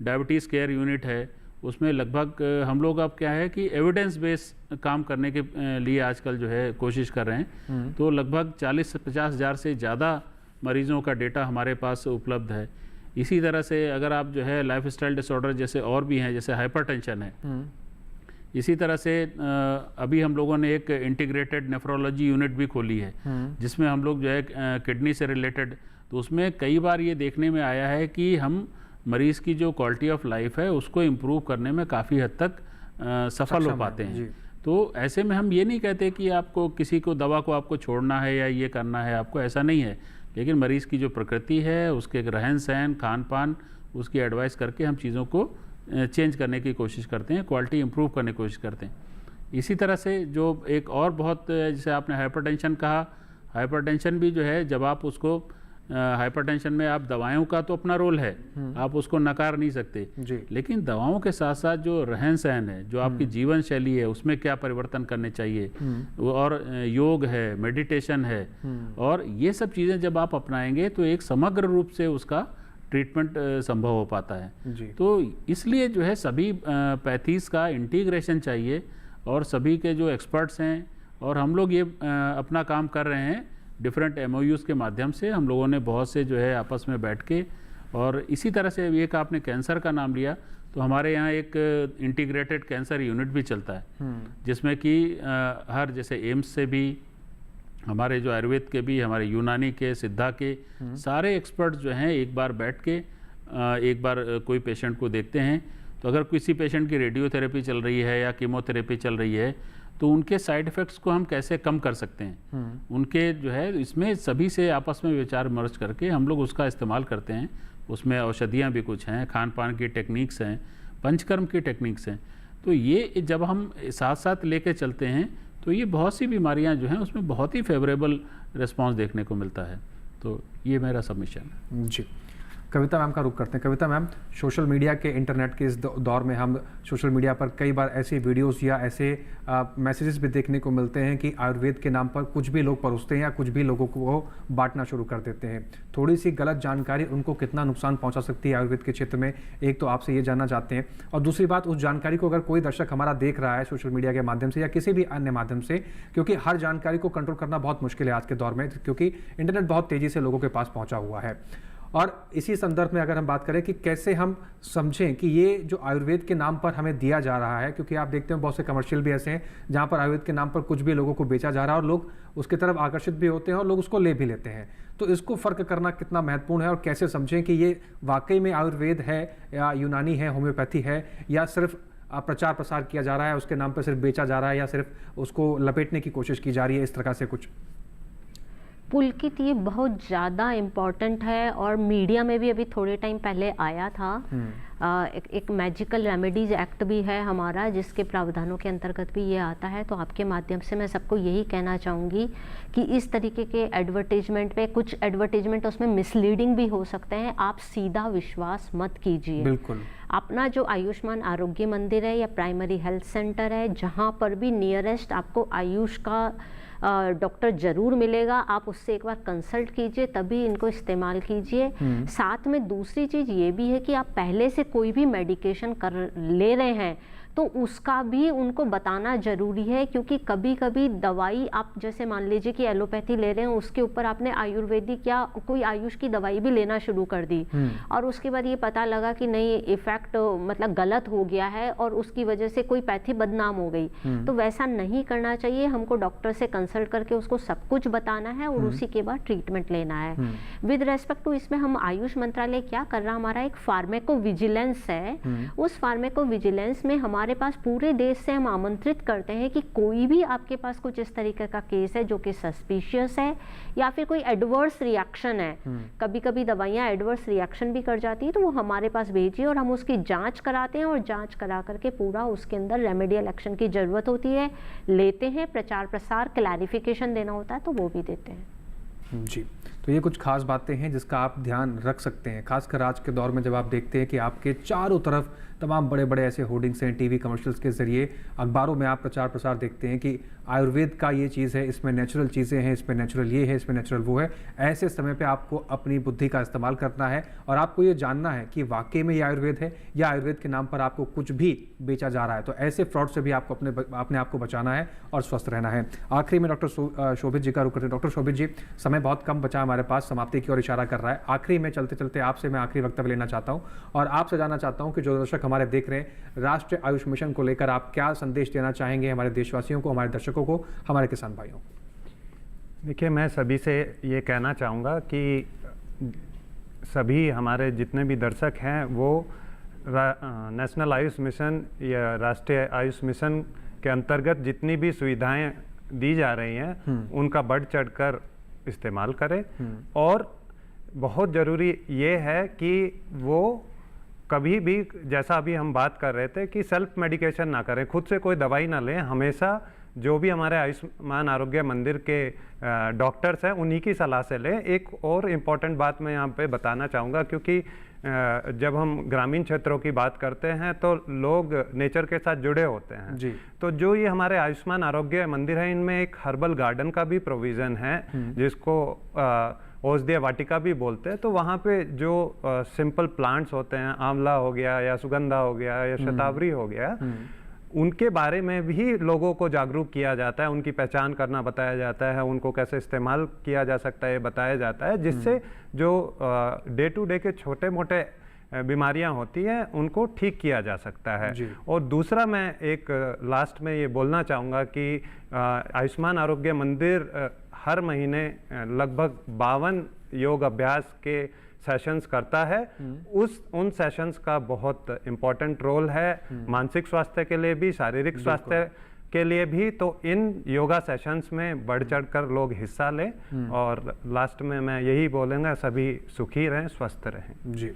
डायबिटीज़ केयर यूनिट है उसमें लगभग हम लोग अब क्या है कि एविडेंस बेस काम करने के लिए आजकल जो है कोशिश कर रहे हैं। तो लगभग 40 से 50 हज़ार से ज़्यादा मरीज़ों का डेटा हमारे पास उपलब्ध है। इसी तरह से अगर आप जो है लाइफ स्टाइल डिसऑर्डर जैसे और भी हैं, जैसे हाइपरटेंशन है, इसी तरह से अभी हम लोगों ने एक इंटीग्रेटेड नेफ्रोलॉजी यूनिट भी खोली है जिसमें हम लोग जो है किडनी से रिलेटेड, तो उसमें कई बार ये देखने में आया है कि हम मरीज़ की जो क्वालिटी ऑफ लाइफ है उसको इम्प्रूव करने में काफ़ी हद तक सफल हो पाते हैं। तो ऐसे में हम ये नहीं कहते कि आपको किसी को दवा को आपको छोड़ना है या ये करना है, आपको ऐसा नहीं है। लेकिन मरीज़ की जो प्रकृति है, उसके रहन सहन, खान पान, उसकी एडवाइस करके हम चीज़ों को चेंज करने की कोशिश करते हैं, क्वालिटी इंप्रूव करने की कोशिश करते हैं। इसी तरह से जो एक और बहुत, जैसे आपने हाइपरटेंशन कहा, हाइपरटेंशन भी जो है जब आप उसको हाइपरटेंशन में आप दवाओं का तो अपना रोल है, आप उसको नकार नहीं सकते, लेकिन दवाओं के साथ साथ जो रहन सहन है, जो आपकी जीवन शैली है, उसमें क्या परिवर्तन करने चाहिए, और योग है, मेडिटेशन है, और ये सब चीज़ें जब आप अपनाएंगे तो एक समग्र रूप से उसका ट्रीटमेंट संभव हो पाता है। तो इसलिए जो है सभी पैथीज का इंटीग्रेशन चाहिए, और सभी के जो एक्सपर्ट्स हैं, और हम लोग ये अपना काम कर रहे हैं डिफरेंट MOUs के माध्यम से। हम लोगों ने बहुत से जो है आपस में बैठ के, और इसी तरह से एक आपने कैंसर का नाम लिया, तो हमारे यहाँ एक इंटीग्रेटेड कैंसर यूनिट भी चलता है जिसमें कि हर जैसे एम्स से भी, हमारे जो आयुर्वेद के भी, हमारे यूनानी के, सिद्धा के सारे एक्सपर्ट जो हैं एक बार बैठ के एक बार कोई पेशेंट को देखते हैं। तो अगर किसी पेशेंट की रेडियोथेरेपी चल रही है या कीमोथेरेपी चल रही है तो उनके साइड इफ़ेक्ट्स को हम कैसे कम कर सकते हैं, उनके जो है इसमें सभी से आपस में विचार विमर्श करके हम लोग उसका इस्तेमाल करते हैं। उसमें औषधियाँ भी कुछ हैं, खान पान की टेक्निक्स हैं, पंचकर्म की टेक्निक्स हैं। तो ये जब हम साथ साथ लेके चलते हैं तो ये बहुत सी बीमारियां जो हैं उसमें बहुत ही फेवरेबल रिस्पांस देखने को मिलता है। तो ये मेरा सबमिशन है जी। कविता मैम का रुख करते हैं। कविता मैम, सोशल मीडिया के, इंटरनेट के इस दौर में हम सोशल मीडिया पर कई बार ऐसी वीडियोस या ऐसे मैसेजेस भी देखने को मिलते हैं कि आयुर्वेद के नाम पर कुछ भी लोग परोसते हैं या कुछ भी लोगों को बांटना शुरू कर देते हैं। थोड़ी सी गलत जानकारी उनको कितना नुकसान पहुंचा सकती है आयुर्वेद के क्षेत्र में, एक तो आपसे ये जानना चाहते हैं। और दूसरी बात, उस जानकारी को अगर कोई दर्शक हमारा देख रहा है सोशल मीडिया के माध्यम से या किसी भी अन्य माध्यम से, क्योंकि हर जानकारी को कंट्रोल करना बहुत मुश्किल है आज के दौर में, क्योंकि इंटरनेट बहुत तेज़ी से लोगों के पास पहुँचा हुआ है। और इसी संदर्भ में अगर हम बात करें कि कैसे हम समझें कि ये जो आयुर्वेद के नाम पर हमें दिया जा रहा है, क्योंकि आप देखते हैं बहुत से कमर्शियल भी ऐसे हैं जहाँ पर आयुर्वेद के नाम पर कुछ भी लोगों को बेचा जा रहा है और लोग उसकी तरफ आकर्षित भी होते हैं और लोग उसको ले भी लेते हैं। तो इसको फ़र्क करना कितना महत्वपूर्ण है और कैसे समझें कि ये वाकई में आयुर्वेद है या यूनानी है, होम्योपैथी है, या सिर्फ प्रचार प्रसार किया जा रहा है, उसके नाम पर सिर्फ बेचा जा रहा है, या सिर्फ उसको लपेटने की कोशिश की जा रही है, इस तरह से कुछ? पुलकित, ये बहुत ज़्यादा इम्पॉर्टेंट है और मीडिया में भी अभी थोड़े टाइम पहले आया था। एक मैजिकल रेमेडीज़ एक्ट भी है हमारा जिसके प्रावधानों के अंतर्गत भी ये आता है। तो आपके माध्यम से मैं सबको यही कहना चाहूँगी कि इस तरीके के एडवर्टीजमेंट पे, कुछ एडवर्टीजमेंट उसमें मिसलीडिंग भी हो सकते हैं, आप सीधा विश्वास मत कीजिए। बिल्कुल। अपना जो आयुष्मान आरोग्य मंदिर है या प्राइमरी हेल्थ सेंटर है, जहाँ पर भी नियरेस्ट आपको आयुष का डॉक्टर जरूर मिलेगा, आप उससे एक बार कंसल्ट कीजिए, तभी इनको इस्तेमाल कीजिए। साथ में दूसरी चीज़ ये भी है कि आप पहले से कोई भी मेडिकेशन कर ले रहे हैं तो उसका भी उनको बताना ज़रूरी है, क्योंकि कभी कभी दवाई आप जैसे मान लीजिए कि एलोपैथी ले रहे हैं, उसके ऊपर आपने आयुर्वेदिक या कोई आयुष की दवाई भी लेना शुरू कर दी और उसके बाद ये पता लगा कि नहीं इफेक्ट मतलब गलत हो गया है और उसकी वजह से कोई पैथी बदनाम हो गई, तो वैसा नहीं करना चाहिए। हमको डॉक्टर से कंसल्ट करके उसको सब कुछ बताना है और उसी के बाद ट्रीटमेंट लेना है। विद रेस्पेक्ट टू इसमें हम आयुष मंत्रालय क्या कर रहा है, हमारा एक फार्मेको विजिलेंस है। उस फार्मेको विजिलेंस में हमारे पास पूरे देश से हम आमंत्रित करते हैं कि कोई भी आपके पास कुछ इस तरीके का केस है जो कि सस्पिशियस है या फिर कोई एडवर्स रिएक्शन है, कभी कभी दवाइयाँ एडवर्स रिएक्शन भी कर जाती है, तो वो हमारे पास भेजिए और हम उसकी जांच कराते हैं और जांच करा करके पूरा उसके अंदर रेमेडियल एक्शन की ज़रूरत होती है लेते हैं, प्रचार प्रसार क्लैरिफिकेशन देना होता है तो वो भी देते हैं। जी, तो ये कुछ खास बातें हैं जिसका आप ध्यान रख सकते हैं, खासकर आज के दौर में जब आप देखते हैं कि आपके चारों तरफ तमाम बड़े बड़े ऐसे होर्डिंग्स हैं, टीवी कमर्शियल्स के ज़रिए, अखबारों में आप प्रचार प्रसार देखते हैं कि आयुर्वेद का ये चीज़ है, इसमें नेचुरल चीज़ें हैं, इसमें नेचुरल ये है, इसमें नेचुरल वो है। ऐसे समय पे आपको अपनी बुद्धि का इस्तेमाल करना है और आपको ये जानना है कि वाकई में ये आयुर्वेद है या आयुर्वेद के नाम पर आपको कुछ भी बेचा जा रहा है। तो ऐसे फ्रॉड से भी आपको अपने आप को बचाना है और स्वस्थ रहना है। आखिरी में डॉक्टर शोभित जी का रुख करते हैं। डॉक्टर शोभित जी, समय बहुत कम बचा हमारे पास, समाप्ति की ओर इशारा कर रहा है। आखिरी में चलते चलते आपसे मैं आखिरी वक्तव्य लेना चाहता हूँ और आपसे जानना चाहता हूँ कि जो दर्शक हमारे देख रहे हैं, राष्ट्रीय आयुष मिशन को लेकर आप क्या संदेश देना चाहेंगे हमारे देशवासियों को, हमारे दर्शकों को, हमारे किसान भाइयों को? देखिए, मैं सभी से ये कहना चाहूँगा कि सभी हमारे जितने भी दर्शक हैं वो नेशनल आयुष मिशन या राष्ट्रीय आयुष मिशन के अंतर्गत जितनी भी सुविधाएं दी जा रही हैं उनका बढ़ चढ़कर इस्तेमाल करें। और बहुत ज़रूरी ये है कि वो कभी भी, जैसा अभी हम बात कर रहे थे, कि सेल्फ मेडिकेशन ना करें, खुद से कोई दवाई ना लें। हमेशा जो भी हमारे आयुष्मान आरोग्य मंदिर के डॉक्टर्स हैं उन्हीं की सलाह से लें। एक और इम्पॉर्टेंट बात मैं यहाँ पे बताना चाहूँगा, क्योंकि जब हम ग्रामीण क्षेत्रों की बात करते हैं तो लोग नेचर के साथ जुड़े होते हैं जी। तो जो ये हमारे आयुष्मान आरोग्य मंदिर है, इनमें एक हर्बल गार्डन का भी प्रोविज़न है जिसको औषधीय वाटिका भी बोलते हैं। तो वहाँ पे जो सिंपल प्लांट्स होते हैं, आंवला हो गया या सुगंधा हो गया या शतावरी हो गया, उनके बारे में भी लोगों को जागरूक किया जाता है, उनकी पहचान करना बताया जाता है, उनको कैसे इस्तेमाल किया जा सकता है बताया जाता है, जिससे जो डे टू डे के छोटे मोटे बीमारियां होती हैं उनको ठीक किया जा सकता है। और दूसरा, मैं एक लास्ट में ये बोलना चाहूँगा कि आयुष्मान आरोग्य मंदिर हर महीने लगभग 52 योग अभ्यास के सेशंस करता है। उन सेशंस का बहुत इम्पोर्टेंट रोल है मानसिक स्वास्थ्य के लिए भी, शारीरिक स्वास्थ्य के लिए भी। तो इन योगा सेशंस में बढ़ चढ़कर लोग हिस्सा लें। और लास्ट में मैं यही बोलूँगा, सभी सुखी रहें, स्वस्थ रहें। जी,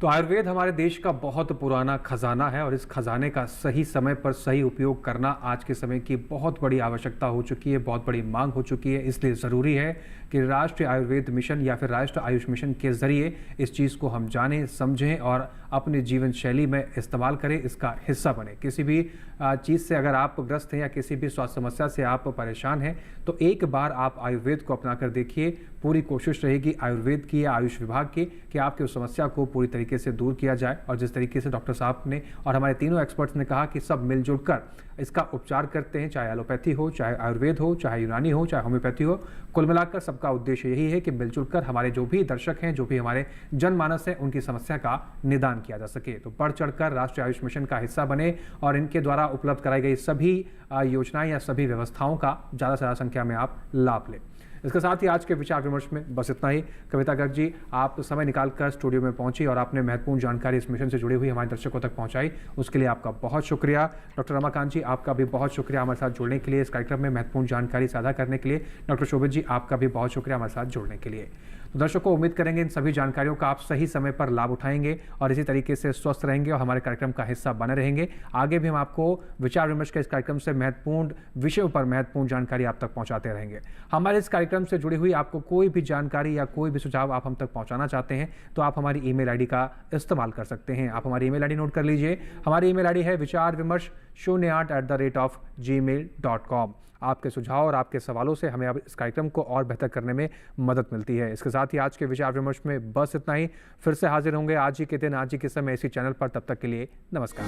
तो आयुर्वेद हमारे देश का बहुत पुराना खजाना है और इस खजाने का सही समय पर सही उपयोग करना आज के समय की बहुत बड़ी आवश्यकता हो चुकी है, बहुत बड़ी मांग हो चुकी है। इसलिए ज़रूरी है कि राष्ट्रीय आयुर्वेद मिशन या फिर राष्ट्रीय आयुष मिशन के ज़रिए इस चीज़ को हम जानें, समझें और अपनी जीवन शैली में इस्तेमाल करें, इसका हिस्सा बने। किसी भी चीज़ से अगर आप ग्रस्त हैं या किसी भी स्वास्थ्य समस्या से आप परेशान हैं तो एक बार आप आयुर्वेद को अपना कर देखिए। पूरी कोशिश रहेगी आयुर्वेद की या आयुष विभाग की कि आपकी उस समस्या को पूरी तरीके से दूर किया जाए। और जिस तरीके से डॉक्टर साहब ने और हमारे तीनों एक्सपर्ट्स ने कहा कि सब मिलजुल कर इसका उपचार करते हैं, चाहे एलोपैथी हो, चाहे आयुर्वेद हो, चाहे यूनानी हो, चाहे होम्योपैथी हो, कुल मिलाकर सबका उद्देश्य यही है कि मिलजुल कर हमारे जो भी दर्शक हैं, जो भी हमारे जनमानस हैं, उनकी समस्या का निदान किया जा सके। तो बढ़ चढ़कर राष्ट्रीय आयुष मिशन का हिस्सा बने और इनके द्वारा उपलब्ध कराई गई सभी योजनाएं या सभी व्यवस्थाओं का ज़्यादा से ज़्यादा संख्या में आप लाभ लें। इसके साथ ही आज के विचार विमर्श में बस इतना ही। कविता गर्ग जी, आप समय निकालकर स्टूडियो में पहुंची और आपने महत्वपूर्ण जानकारी इस मिशन से जुड़ी हुई हमारे दर्शकों तक पहुंचाई, उसके लिए आपका बहुत शुक्रिया। डॉक्टर रमाकांत जी, आपका भी बहुत शुक्रिया हमारे साथ जुड़ने के लिए, इस कार्यक्रम में महत्वपूर्ण जानकारी साझा करने के लिए। डॉक्टर शोभित जी, आपका भी बहुत शुक्रिया हमारे साथ जुड़ने के लिए। तो दर्शकों, उम्मीद करेंगे इन सभी जानकारियों का आप सही समय पर लाभ उठाएंगे और इसी तरीके से स्वस्थ रहेंगे और हमारे कार्यक्रम का हिस्सा बने रहेंगे। आगे भी हम आपको विचार विमर्श के इस कार्यक्रम से महत्वपूर्ण विषयों पर महत्वपूर्ण जानकारी आप तक पहुंचाते रहेंगे। हमारे इस कार्यक्रम से जुड़ी हुई आपको कोई भी जानकारी या कोई भी सुझाव आप हम तक पहुंचाना चाहते हैं तो आप हमारी ईमेल आईडी का इस्तेमाल कर सकते हैं। आप हमारी ईमेल आईडी नोट कर लीजिए। हमारी ईमेल आईडी है vicharvimarsh08@gmail.com। आपके सुझाव और आपके सवालों से हमें अब इस कार्यक्रम को और बेहतर करने में मदद मिलती है। इसके साथ ही आज के विचार विमर्श में बस इतना ही। फिर से हाजिर होंगे आज ही के दिन, आज ही के समय इसी चैनल पर। तब तक के लिए नमस्कार।